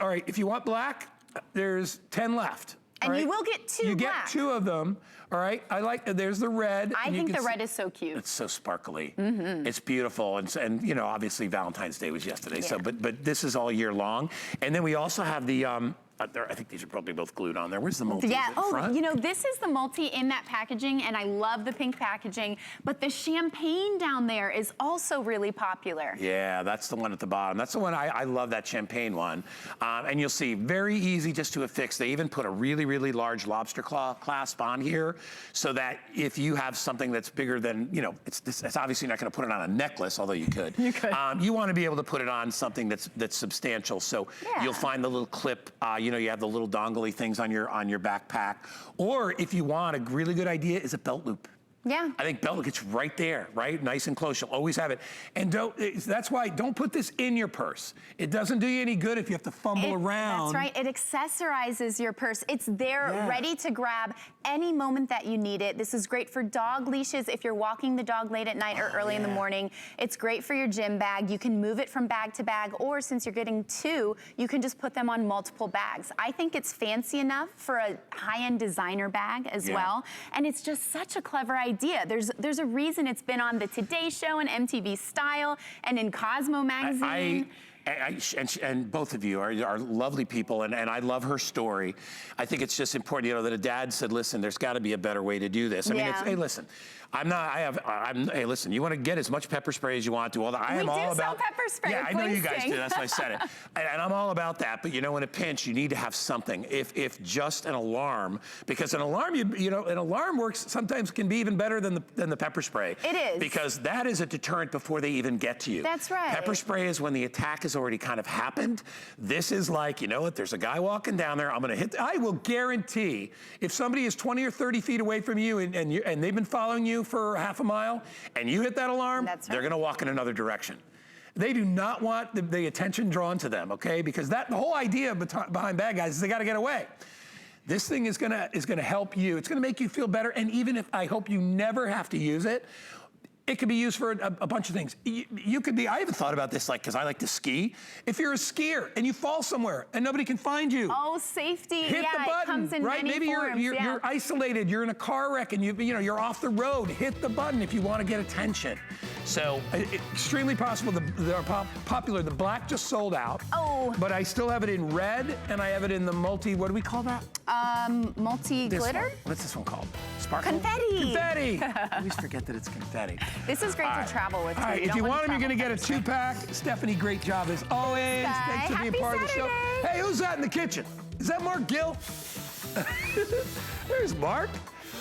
All right, if you want black, there's 10 left. And you will get 2 You black. get 2 of them, all right? There's the red. I think the red is so cute. It's so sparkly. Mm-hmm. It's beautiful. And obviously Valentine's Day was yesterday. Yeah. So, but this is all year long. And then we also have the, I think these are probably both glued on there. Where's the multi? Yeah, this is the multi in that packaging, and I love the pink packaging, but the champagne down there is also really popular. Yeah, that's the one at the bottom. That's the one, I love that champagne one. And you'll see, very easy just to affix. They even put a really, really large lobster claw clasp on here so that if you have something that's bigger than, it's obviously not gonna put it on a necklace, although you could. You could. You wanna be able to put it on something that's substantial. So you'll find the little clip, you have the little dongly things on your backpack. Or if you want, a really good idea is a belt loop. Yeah. I think belt loop gets right there, right? Nice and close. You'll always have it. And that's why don't put this in your purse. It doesn't do you any good if you have to fumble around. That's right. It accessorizes your purse. It's there ready to grab any moment that you need it. This is great for dog leashes if you're walking the dog late at night or early in the morning. It's great for your gym bag. You can move it from bag to bag, or since you're getting 2, you can just put them on multiple bags. I think it's fancy enough for a high-end designer bag as well. And it's just such a clever idea. There's a reason it's been on the Today Show and MTV Style and in Cosmo magazine. And both of you are lovely people, and I love her story. I think it's just important, that a dad said, listen, there's got to be a better way to do this. I mean, hey, listen, hey, listen, you want to get as much pepper spray as you want to. All that. I am all about pepper spray. Yeah, I know you guys do. That's why I said it. And I'm all about that. But in a pinch, you need to have something. If just an alarm, because an alarm, an alarm works sometimes can be even better than the pepper spray. It is. Because that is a deterrent before they even get to you. That's right. Pepper spray is when the attack is already kind of happened. This is like, you know what? There's a guy walking down there. I'm going to hit. I will guarantee if somebody is 20 or 30 feet away from you and they've been following you for half a mile and you hit that alarm, they're going to walk in another direction. They do not want the attention drawn to them, okay? Because the whole idea behind bad guys is they got to get away. This thing is gonna help you. It's gonna make you feel better. And even if I hope you never have to use it, it could be used for a bunch of things. You could be, I even thought about this, because I like to ski. If you're a skier and you fall somewhere and nobody can find you. Oh, safety, hit the button, it comes in right? many Maybe forms, you're isolated, you're in a car wreck and you're off the road. Hit the button if you want to get attention. So extremely possible. They're popular. The black just sold out. Oh. But I still have it in red, and I have it in the multi, what do we call that? Multi-glitter? What's this one called? Sparkle? Confetti. Confetti. I always forget that it's confetti. This is great to travel with. All right, if you want them, you're going to get a 2-pack. Stephanie, great job as always. Thanks for being part of the show. Hey, who's that in the kitchen? Is that Mark Gill? There's Mark.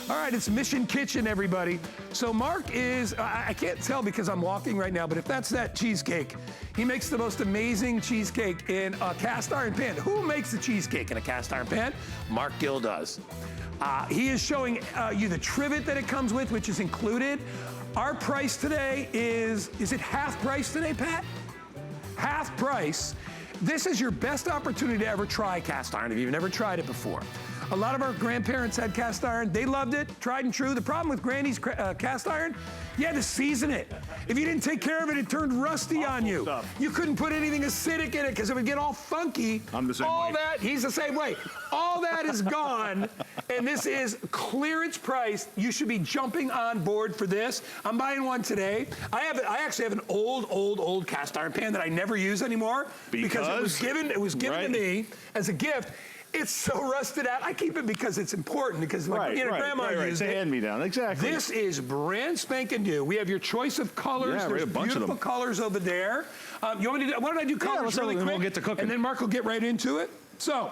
All right, it's Mission Kitchen, everybody. So Mark is, I can't tell because I'm walking right now, but if that's that cheesecake, he makes the most amazing cheesecake in a cast iron pan. Who makes the cheesecake in a cast iron pan? Mark Gill does. He is showing you the trivet that it comes with, which is included. Our price today is it half price today, Pat? Half price. This is your best opportunity to ever try cast iron if you've never tried it before. A lot of our grandparents had cast iron. They loved it, tried and true. The problem with Granny's cast iron, you had to season it. If you didn't take care of it, it turned rusty on you. You couldn't put anything acidic in it because it would get all funky. I'm the same way. He's the same way. All that is gone, and this is clearance price. You should be jumping on board for this. I'm buying one today. I actually have an old cast iron pan that I never use anymore because it was given to me as a gift. It's so rusted out. I keep it because it's important, because like, Grandma used it's a it. hand-me-down, exactly. This is brand spanking new. We have your choice of colors. Yeah, There's a bunch of beautiful them. colors over there. You want me to do, why don't I do colors really quick? We'll get to cooking. And then Mark will get right into it. So,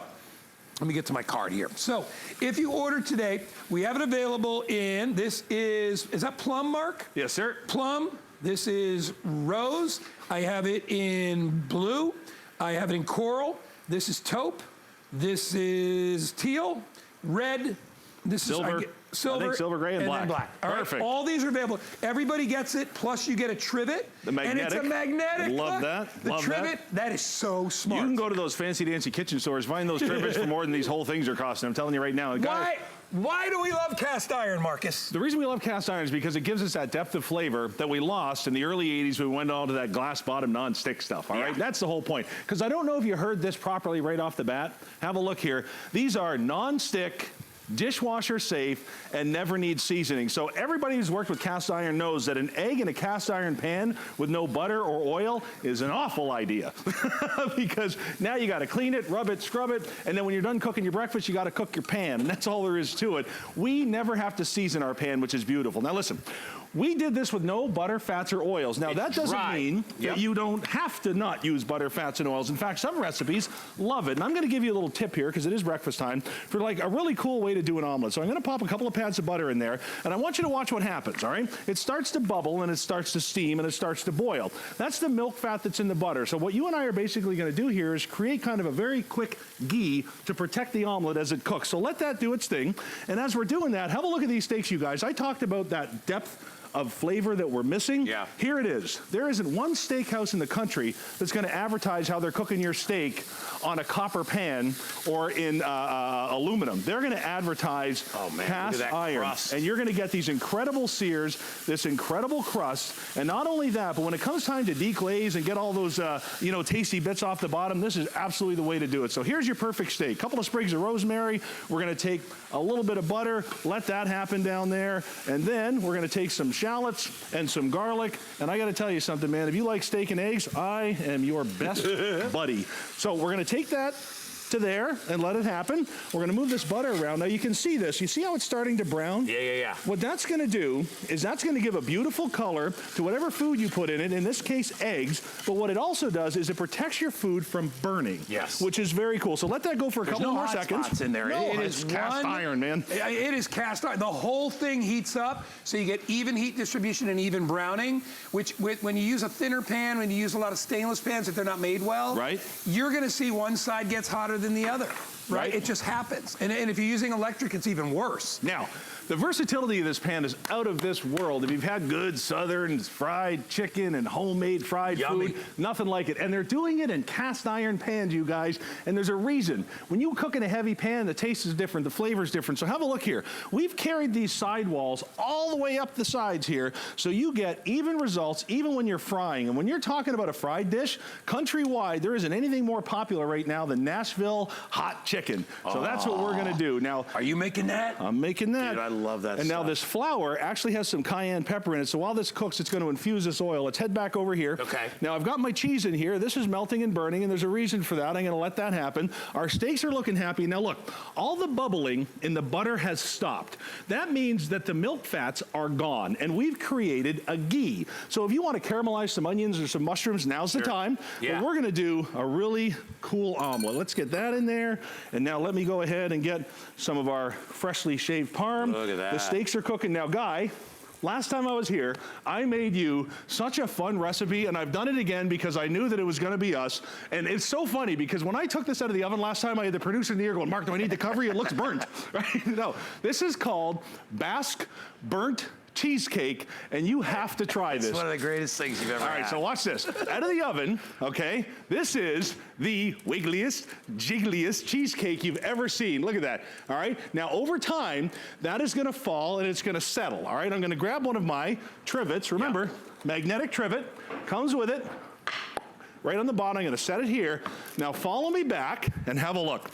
let me get to my card here. So, if you order today, we have it available in, is that plum, Mark? Yes, sir. Plum. This is rose. I have it in blue. I have it in coral. This is taupe. This is teal, red. This silver. is silver. I think silver, gray, and black. Then black. All right, Perfect. all these are available. Everybody gets it. Plus, you get a trivet. The magnetic. And it's a magnetic. Love Look, that. The Love trivet. That is so smart. You can go to those fancy dancy kitchen stores, find those trivets for more than these whole things are costing. I'm telling you right now. Why do we love cast iron, Marcus? The reason we love cast iron is because it gives us that depth of flavor that we lost in the early 80s when we went on to that glass bottom non-stick stuff, all right? That's the whole point. Because I don't know if you heard this properly right off the bat. Have a look here. These are non-stick, dishwasher safe, and never need seasoning. So everybody who's worked with cast iron knows that an egg in a cast iron pan with no butter or oil is an awful idea. Because now you gotta clean it, rub it, scrub it, and then when you're done cooking your breakfast, you gotta cook your pan, and that's all there is to it. We never have to season our pan, which is beautiful. Now listen, we did this with no butter, fats, or oils. Now that doesn't mean that you don't have to not use butter, fats, and oils. In fact, some recipes love it. And I'm gonna give you a little tip here, because it is breakfast time, for like a really cool way to do an omelet. So I'm gonna pop a couple of pads of butter in there, and I want you to watch what happens, all right? It starts to bubble, and it starts to steam, and it starts to boil. That's the milk fat that's in the butter. So what you and I are basically gonna do here is create kind of a very quick ghee to protect the omelet as it cooks. So let that do its thing. And as we're doing that, have a look at these steaks, you guys. I talked about that depth of flavor that we're missing. Yeah. Here it is. There isn't one steakhouse in the country that's going to advertise how they're cooking your steak on a copper pan or in aluminum. They're going to advertise cast iron. Crust. And you're going to get these incredible sears, this incredible crust. And not only that, but when it comes time to deglaze and get all those tasty bits off the bottom, this is absolutely the way to do it. So here's your perfect steak. Couple of sprigs of rosemary. We're going to take a little bit of butter, let that happen down there. And then we're going to take some shallots and some garlic. And I got to tell you something, man. If you like steak and eggs, I am your best buddy. So we're going to take that to there and let it happen. We're going to move this butter around. Now you can see this. You see how it's starting to brown? Yeah. What that's going to do is that's going to give a beautiful color to whatever food you put in it, in this case eggs, but what it also does is it protects your food from burning. Yes. Which is very cool. So let that go for a couple more seconds. Spots in there. No, it it's is cast iron, man. It is cast iron. The whole thing heats up, so you get even heat distribution and even browning, which when you use a thinner pan, when you use a lot of stainless pans, if they're not made well, you're going to see one side gets hotter than the other. Right? It just happens. And if you're using electric, it's even worse. Now, the versatility of this pan is out of this world. If you've had good Southern fried chicken and homemade fried food, nothing like it. And they're doing it in cast iron pans, you guys. And there's a reason. When you cook in a heavy pan, the taste is different, the flavor is different. So have a look here. We've carried these sidewalls all the way up the sides here, so you get even results even when you're frying. And when you're talking about a fried dish, countrywide, there isn't anything more popular right now than Nashville hot chicken. chicken. So that's what we're gonna do. Now, are you making that? I'm making that. Dude, I love that And stuff. now this flour actually has some cayenne pepper in it. So while this cooks, it's gonna infuse this oil. Let's head back over here. Okay. Now I've got my cheese in here. This is melting and burning, and there's a reason for that. I'm gonna let that happen. Our steaks are looking happy. Now look, all the bubbling in the butter has stopped. That means that the milk fats are gone, and we've created a ghee. So if you want to caramelize some onions or some mushrooms, now's the time. Yeah. But we're gonna do a really cool omelet. Let's get that in there. And now let me go ahead and get some of our freshly shaved parm. Look at that. The steaks are cooking. Now, Guy, last time I was here, I made you such a fun recipe, and I've done it again because I knew that it was gonna be us. And it's so funny because when I took this out of the oven last time, I had the producer in the ear going, Mark, do I need to cover you? It looks burnt, right? No, this is called Basque burnt cheesecake, and you have to try this. It's one of the greatest things you've ever had. All right, so watch this. Out of the oven, okay, this is the wiggliest, jiggliest cheesecake you've ever seen. Look at that, all right? Now, over time, that is gonna fall and it's gonna settle, all right? I'm gonna grab one of my trivets. Remember, magnetic trivet comes with it. Right on the bottom, I'm gonna set it here. Now, follow me back and have a look.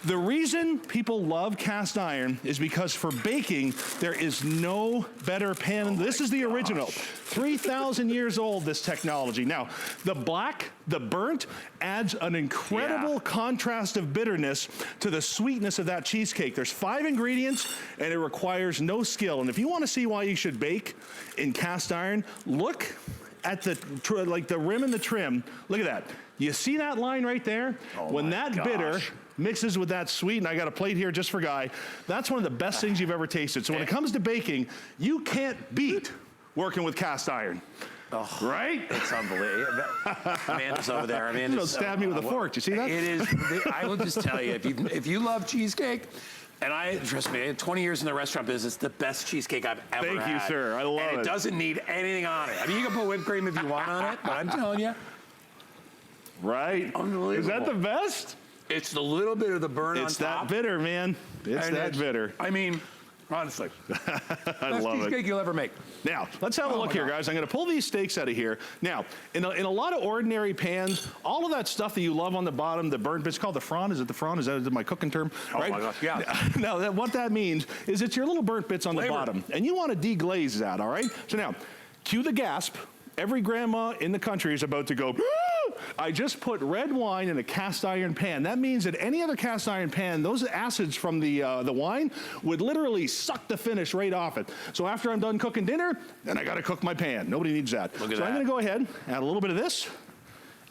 The reason people love cast iron is because for baking, there is no better pan. This is the original. 3,000 years old, this technology. Now, the black, the burnt, adds an incredible contrast of bitterness to the sweetness of that cheesecake. There's 5 ingredients, and it requires no skill. And if you want to see why you should bake in cast iron, look at the rim and the trim. Look at that. You see that line right there? When that bitter mixes with that sweet, and I got a plate here just for Guy, that's one of the best things you've ever tasted. So when it comes to baking, you can't beat working with cast iron. Oh, right? It's unbelievable. Amanda's over there. Amanda's stab me with a fork. You see that? It is. I will just tell you, if you love cheesecake, and trust me, 20 years in the restaurant business, the best cheesecake I've ever had. Thank you, sir. I love it. And it doesn't need anything on it. I mean, you can put whipped cream if you want on it, but I'm telling you. Right? Unbelievable. Is that the best? It's the little bit of the burn on top. It's that bitter, man. It's that bitter. I mean, honestly. I love it. Best cheesecake you'll ever make. Now, let's have a look here, guys. I'm gonna pull these steaks out of here. Now, in a lot of ordinary pans, all of that stuff that you love on the bottom, the burnt bits, called the frond. Is it the frond? Is that my cooking term? Oh right? my gosh, yeah. Now, what that means is it's your little burnt bits on the bottom, and you wanna deglaze that, all right? So now, cue the gasp. Every grandma in the country is about to go, I just put red wine in a cast iron pan. That means that any other cast iron pan, those acids from the wine would literally suck the finish right off it. So after I'm done cooking dinner, then I gotta cook my pan. Nobody needs that. Look at so that. I'm gonna go ahead, add a little bit of this,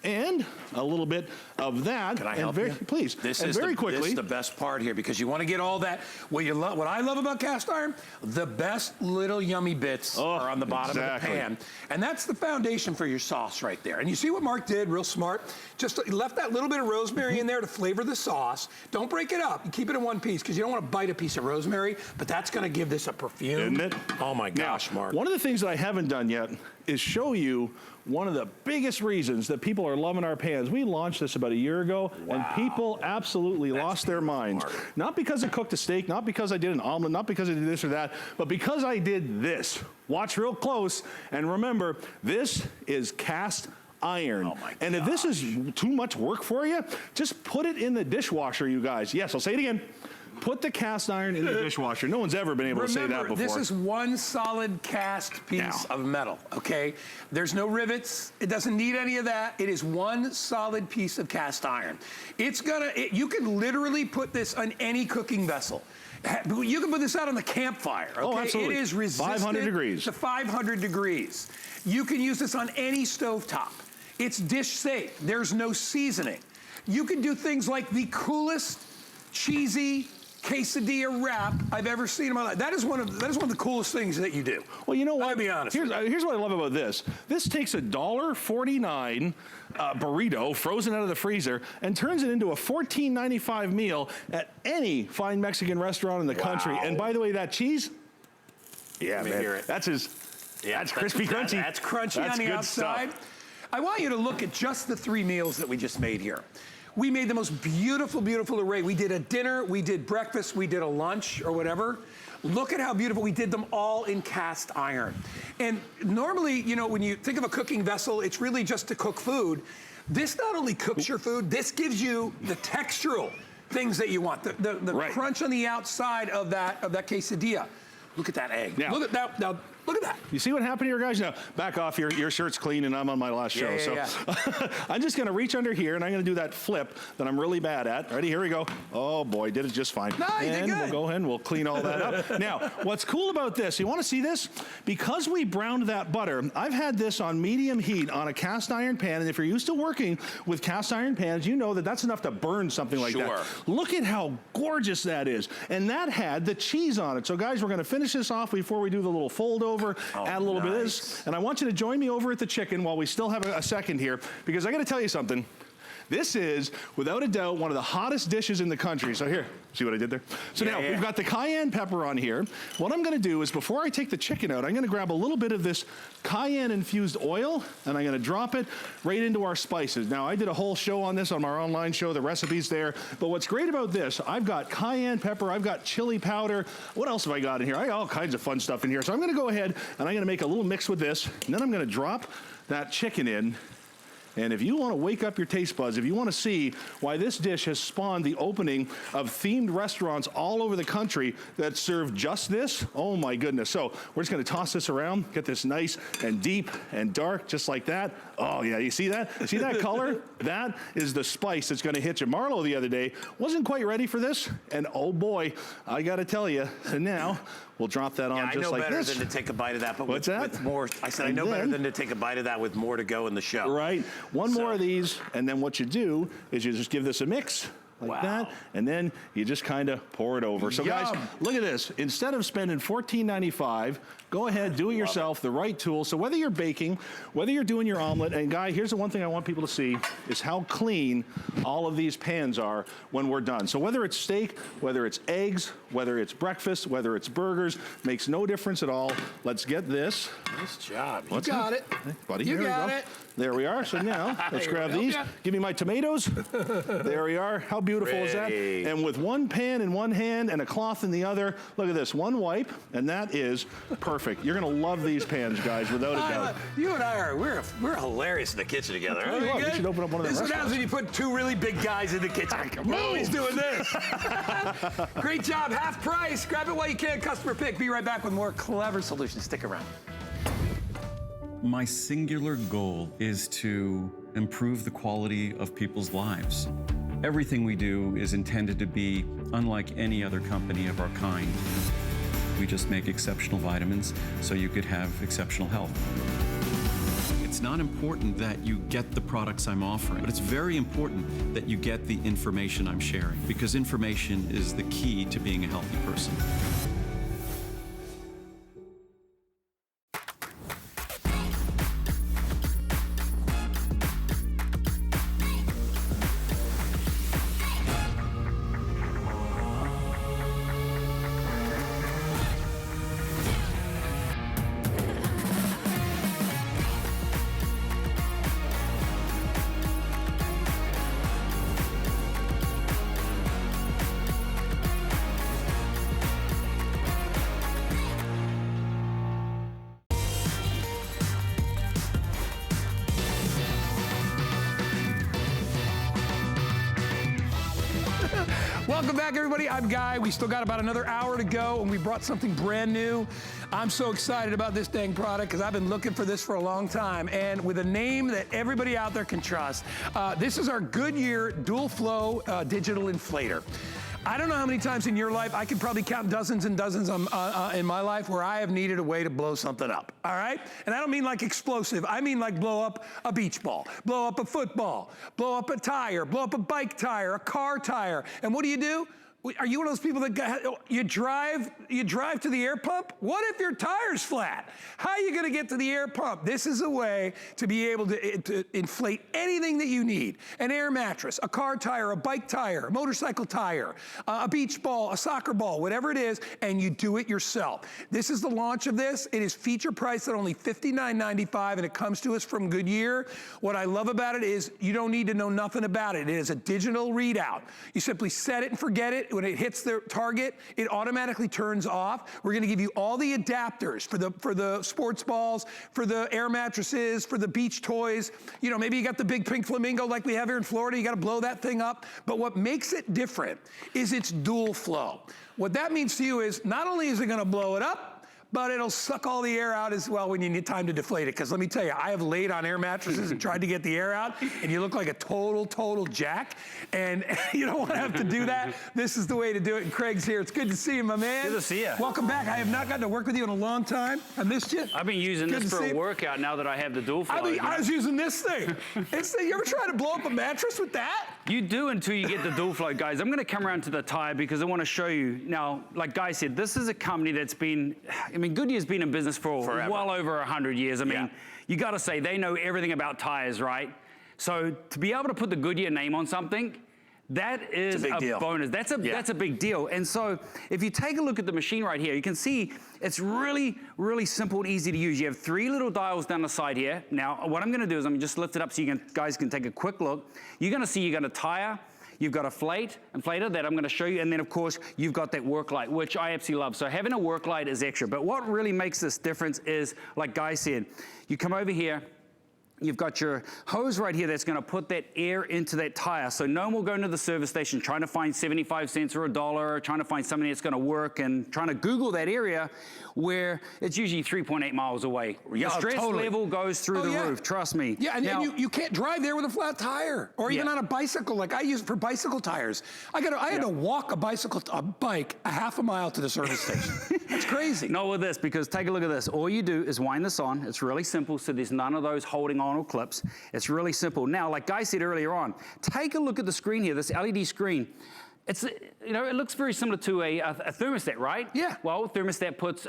and a little bit of that. Can I help you? Please. This and is very quickly. This is the best part here because you want to get all that. What I love about cast iron, the best little yummy bits are on the bottom of the pan, and that's the foundation for your sauce right there. And you see what Mark did, real smart. Just left that little bit of rosemary in there to flavor the sauce. Don't break it up. You keep it in one piece because you don't want to bite a piece of rosemary, but that's going to give this a perfume. Isn't it? Oh my gosh, now, Mark. One of the things that I haven't done yet is show you one of the biggest reasons that people are loving our pans. We launched this about a year ago, and people absolutely lost their minds. Not because I cooked a steak, not because I did an omelet, not because I did this or that, but because I did this. Watch real close, and remember, this is cast iron. Oh my and if this is too much work for you, just put it in the dishwasher, you guys. Yes, I'll say it again. Put the cast iron in the dishwasher. No one's ever been able to say that before. This is one solid cast piece of metal, okay? There's no rivets. It doesn't need any of that. It is one solid piece of cast iron. You can literally put this on any cooking vessel. You can put this out on the campfire, okay? Oh, absolutely. It is resistant 500 degrees. to 500 degrees. You can use this on any stovetop. It's dish safe. There's no seasoning. You can do things like the coolest, cheesy, quesadilla wrap I've ever seen in my life. That is one of the coolest things that you do. Well, you know what? I'll be honest. Here's what I love about this. This takes a $1.49 burrito frozen out of the freezer and turns it into a $14.95 meal at any fine Mexican restaurant in the country. And by the way, that cheese, man, that's crispy, crunchy. That's crunchy on the outside. Stuff. I want you to look at just the 3 meals that we just made here. We made the most beautiful, beautiful array. We did a dinner, we did breakfast, we did a lunch or whatever. Look at how beautiful. We did them all in cast iron. And normally, you know, when you think of a cooking vessel, it's really just to cook food. This not only cooks your food, this gives you the textural things that you want. The Right. crunch on the outside of that quesadilla. Look at that egg. Now- Look at that. Now, look at that. You see what happened here, guys? Now, back off. Your shirt's clean, and I'm on my last show. Yeah. I'm just going to reach under here, and I'm going to do that flip that I'm really bad at. Ready? Here we go. Oh, boy, did it just fine. No, you did and good. we'll go ahead and we'll clean all that up. Now, what's cool about this, you want to see this? Because we browned that butter, I've had this on medium heat on a cast iron pan, and if you're used to working with cast iron pans, you know that that's enough to burn something like Sure. that. Look at how gorgeous that is. And that had the cheese on it. So, guys, we're going to finish this off before we do the little fold over, add a little bit of this. And I want you to join me over at the chicken while we still have a second here, because I got to tell you something. This is, without a doubt, one of the hottest dishes in the country. So here, see what I did there? So now, we've got the cayenne pepper on here. What I'm gonna do is, before I take the chicken out, I'm gonna grab a little bit of this cayenne-infused oil, and I'm gonna drop it right into our spices. Now, I did a whole show on this on our online show, the recipe's there. But what's great about this, I've got cayenne pepper, I've got chili powder. What else have I got in here? I got all kinds of fun stuff in here. So I'm gonna go ahead, and I'm gonna make a little mix with this, and then I'm gonna drop that chicken in. And if you want to wake up your taste buds, if you want to see why this dish has spawned the opening of themed restaurants all over the country that serve just this, oh my goodness. So we're just going to toss this around, get this nice and deep and dark, just like that. Oh yeah, you see that? See that color? That is the spice that's going to hit you. Marlo the other day wasn't quite ready for this, and oh boy, I got to tell you, and now we'll drop that on just like this. I know better than to take a bite of that, but What's that? with more. I said I know better than to take a bite of that with more to go in the show. Right. One more of these, and then what you do is you just give this a mix like that, and then you just kind of pour it over. So guys, look at this. Instead of spending $14.95, go ahead, do it yourself, the right tool. So whether you're baking, whether you're doing your omelet, and Guy, here's the one thing I want people to see, is how clean all of these pans are when we're done. So whether it's steak, whether it's eggs, whether it's breakfast, whether it's burgers, makes no difference at all. Let's get this. Nice job. You What's got it? it. Hey, buddy, You here we got go. it. There we are. So now, let's grab these. Give me my tomatoes. There we are. How beautiful is that? And with one pan in one hand and a cloth in the other, look at this. One wipe, and that is perfect. You're going to love these pans, guys, without a doubt. You and I are, we're hilarious in the kitchen together. Tell you what, we should open up one of them This is what happens when you put two really big guys in the kitchen. We're always doing this. Great job, half price. Grab it while you can, customer pick. Be right back with more clever solutions. Stick around. My singular goal is to improve the quality of people's lives. Everything we do is intended to be unlike any other company of our kind. We just make exceptional vitamins so you could have exceptional health. It's not important that you get the products I'm offering, but it's very important that you get the information I'm sharing, because information is the key to being a healthy person. Welcome back, everybody. I'm Guy. We still got about another hour to go, and we brought something brand new. I'm so excited about this dang product because I've been looking for this for a long time, and with a name that everybody out there can trust. This is our Goodyear Dual Flow Digital Inflator. I don't know how many times in your life, I could probably count dozens and dozens in my life where I have needed a way to blow something up, all right? And I don't mean like explosive, I mean like blow up a beach ball, blow up a football, blow up a tire, blow up a bike tire, a car tire. And what do? Are you one of those people that you drive to the air pump? What if your tire's flat? How are you gonna get to the air pump? This is a way to be able to inflate anything that you need. An air mattress, a car tire, a bike tire, a motorcycle tire, a beach ball, a soccer ball, whatever it is, and you do it yourself. This is the launch of this. It is feature priced at only $59.95, and it comes to us from Goodyear. What I love about it is you don't need to know nothing about it. It is a digital readout. You simply set it and forget it. when it hits the target, it automatically turns off. We're gonna give you all the adapters for the sports balls, for the air mattresses, for the beach toys. You know, maybe you got the big pink flamingo like we have here in Florida, you gotta blow that thing up. But what makes it different is it's dual flow. What that means to you is not only is it gonna blow it up, but it'll suck all the air out as well when you need time to deflate it. Because let me tell you, I have laid on air mattresses and tried to get the air out, and you look like a total jack. And you don't want to have to do that. This is the way to do it. And Craig's here. It's good to see you, my man. Good to see you. Welcome back. I have not gotten to work with you in a long time. I missed you. I've been using this for a workout now that I have the dual flow. I was using this thing. You ever try to blow up a mattress with that? You do until you get the dual flow, guys. I'm going to come around to the tire because I want to show you. Now, like Guy said, this is a company that's been, Goodyear's been in business for forever. Well over 100 years. You got to say, they know everything about tires, right? So to be able to put the Goodyear name on something, that is a bonus. That's a big deal. And so if you take a look at the machine right here, you can see it's really, really simple and easy to use. You have 3 little dials down the side here. Now, what I'm gonna do is I'm gonna just lift it up so you guys can take a quick look. You're gonna see you got a tire, you've got a inflator that I'm gonna show you, and then of course, you've got that work light, which I absolutely love. So having a work light is extra. But what really makes this difference is, like Guy said, you come over here, you've got your hose right here that's gonna put that air into that tire. So no one will go into the service station trying to find 75 cents or $1, trying to find something that's gonna work and trying to Google that area where it's usually 3.8 miles away. The stress level goes through the roof, trust me. Yeah, and you can't drive there with a flat tire or even on a bicycle like I use it for bicycle tires. I had to walk a bike a half a mile to the service station. That's crazy. Not with this, because take a look at this. All you do is wind this on. It's really simple, so there's none of those holding on or clips. It's really simple. Now, like Guy said earlier on, take a look at the screen here, this LED screen. It's, it looks very similar to a thermostat, right? Yeah. Well, thermostat puts,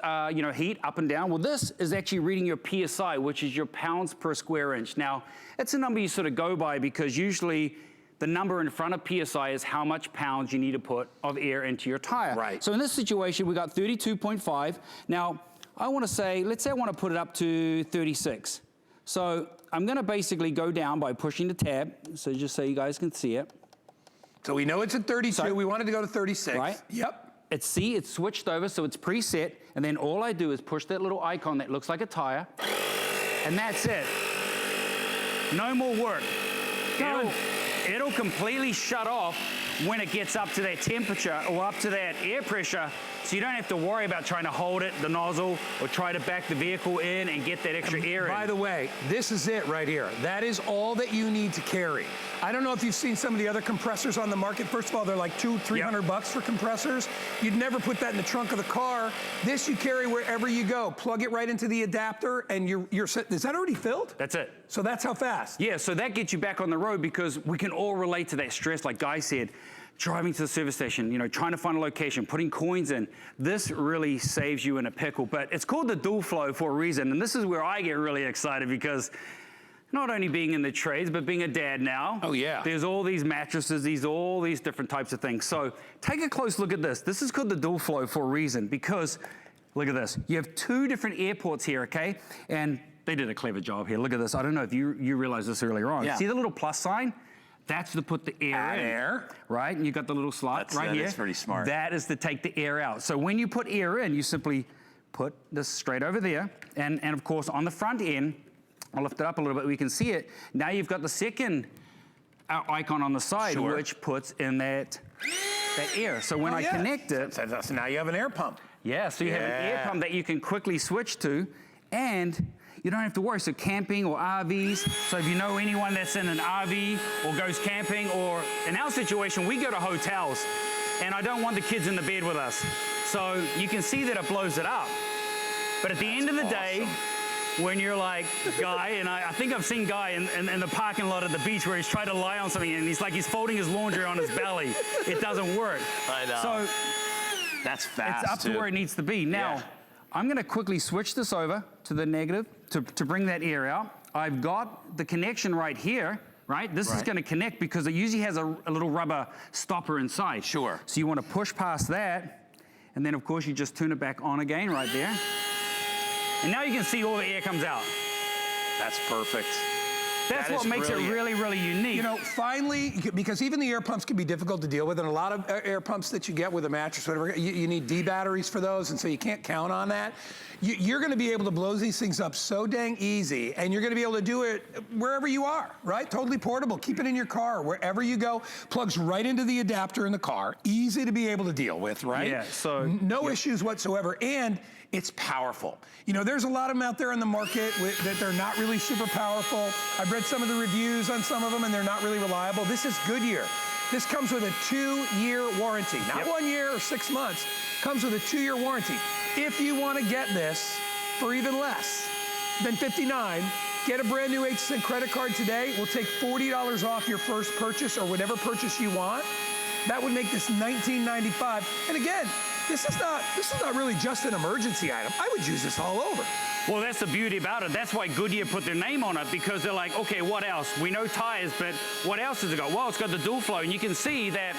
heat up and down. Well, this is actually reading your PSI, which is your pounds per square inch. Now, it's a number you sort of go by because usually the number in front of PSI is how much pounds you need to put of air into your tire. Right. So in this situation, we got 32.5. Now, I want to say, let's say I want to put it up to 36. So I'm going to basically go down by pushing the tab, so just so you guys can see it. So we know it's at 32. We wanted to go to 36. Right? Yep. It's switched over, so it's preset. And then all I do is push that little icon that looks like a tire. And that's it. No more work. It'll completely shut off when it gets up to that temperature or up to that air pressure, so you don't have to worry about trying to hold it, the nozzle, or try to back the vehicle in and get that extra air in. By the way, this is it right here. That is all that you need to carry. I don't know if you've seen some of the other compressors on the market. First of all, they're like $200-300 for compressors. You'd never put that in the trunk of the car. This you carry wherever you go. Plug it right into the adapter and you're set. Is that already filled? That's it. So that's how fast? Yeah, so that gets you back on the road because we can all relate to that stress, like Guy said. Driving to the service station, trying to find a location, putting coins in. This really saves you in a pickle, but it's called the dual flow for a reason. And this is where I get really excited because not only being in the trades, but being a dad now. Oh yeah. There's all these mattresses, all these different types of things. So take a close look at this. This is called the dual flow for a reason because look at this. You have 2 different airports here, okay? And they did a clever job here. Look at this. I don't know if you realized this earlier on. Yeah. See the little plus sign? That's to put the air in. Air. Right, and you got the little slot right here. That's pretty smart. That is to take the air out. So when you put air in, you simply put this straight over there. And of course, on the front end, I'll lift it up a little bit, we can see it. Now you've got the second icon on the side, which puts in that air. So when I connect it. So now you have an air pump. Yeah, so you have an air pump that you can quickly switch to, and you don't have to worry. So camping or RVs, so if you know anyone that's in an RV or goes camping, or in our situation, we go to hotels, and I don't want the kids in the bed with us. So you can see that it blows it up. But at the end of the day, when you're like Guy, and I think I've seen Guy in the parking lot at the beach where he's trying to lie on something, and he's folding his laundry on his belly. It doesn't work. I know. So that's fast, it's up to where it needs to be. Now, I'm gonna quickly switch this over to the negative to bring that air out. I've got the connection right here, right? This is gonna connect because it usually has a little rubber stopper inside. Sure. So you wanna push past that, and then of course you just turn it back on again right there. And now you can see all the air comes out. That's perfect. That's what makes it really, really unique. You know, finally, because even the air pumps can be difficult to deal with, and a lot of air pumps that you get with a mattress, whatever, you need D batteries for those, and so you can't count on that. You're gonna be able to blow these things up so dang easy, and you're gonna be able to do it wherever you are, right? Totally portable. Keep it in your car, wherever you go. Plugs right into the adapter in the car. Easy to be able to deal with, right? Yeah, so. No issues whatsoever, and it's powerful. You know, there's a lot of them out there in the market that they're not really super powerful. I've read some of the reviews on some of them, and they're not really reliable. This is Goodyear. This comes with a 2-year warranty, not 1 year or 6 months. Comes with a 2-year warranty. If you want to get this for even less than $59, get a brand new HSN credit card today. We'll take $40 off your first purchase or whatever purchase you want. That would make this $19.95. And again, this is not really just an emergency item. I would use this all over. Well, that's the beauty about it. That's why Goodyear put their name on it, because they're like, okay, what else? We know tires, but what else has it got? Well, it's got the dual flow, and you can see that,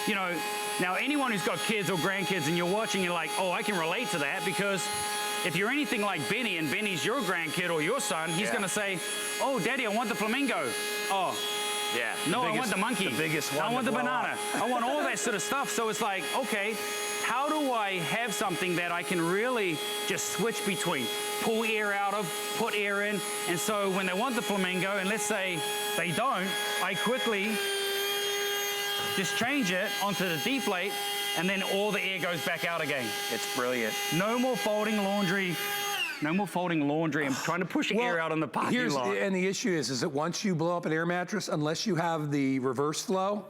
you know, now anyone who's got kids or grandkids and you're watching, you're like, oh, I can relate to that, because if you're anything like Benny, and Benny's your grandkid or your son, he's gonna say, oh, Daddy, I want the flamingo. Oh, yeah. No, I want the monkey. The biggest one. I want the banana. I want all that sort of stuff. So it's like, okay, how do I have something that I can really just switch between? Pull air out of, put air in. And so when they want the flamingo, and let's say they don't, I quickly just change it onto the deflate, and then all the air goes back out again. It's brilliant. No more folding laundry. No more folding laundry and trying to push air out on the parking lot. And the issue is that once you blow up an air mattress, unless you have the reverse flow,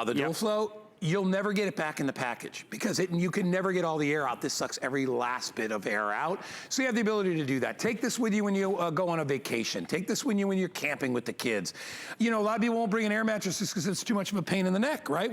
the dual flow, you'll never get it back in the package, because you can never get all the air out. This sucks every last bit of air out. So you have the ability to do that. Take this with you when you go on a vacation. Take this with you when you're camping with the kids. You know, a lot of people won't bring an air mattress just because it's too much of a pain in the neck, right?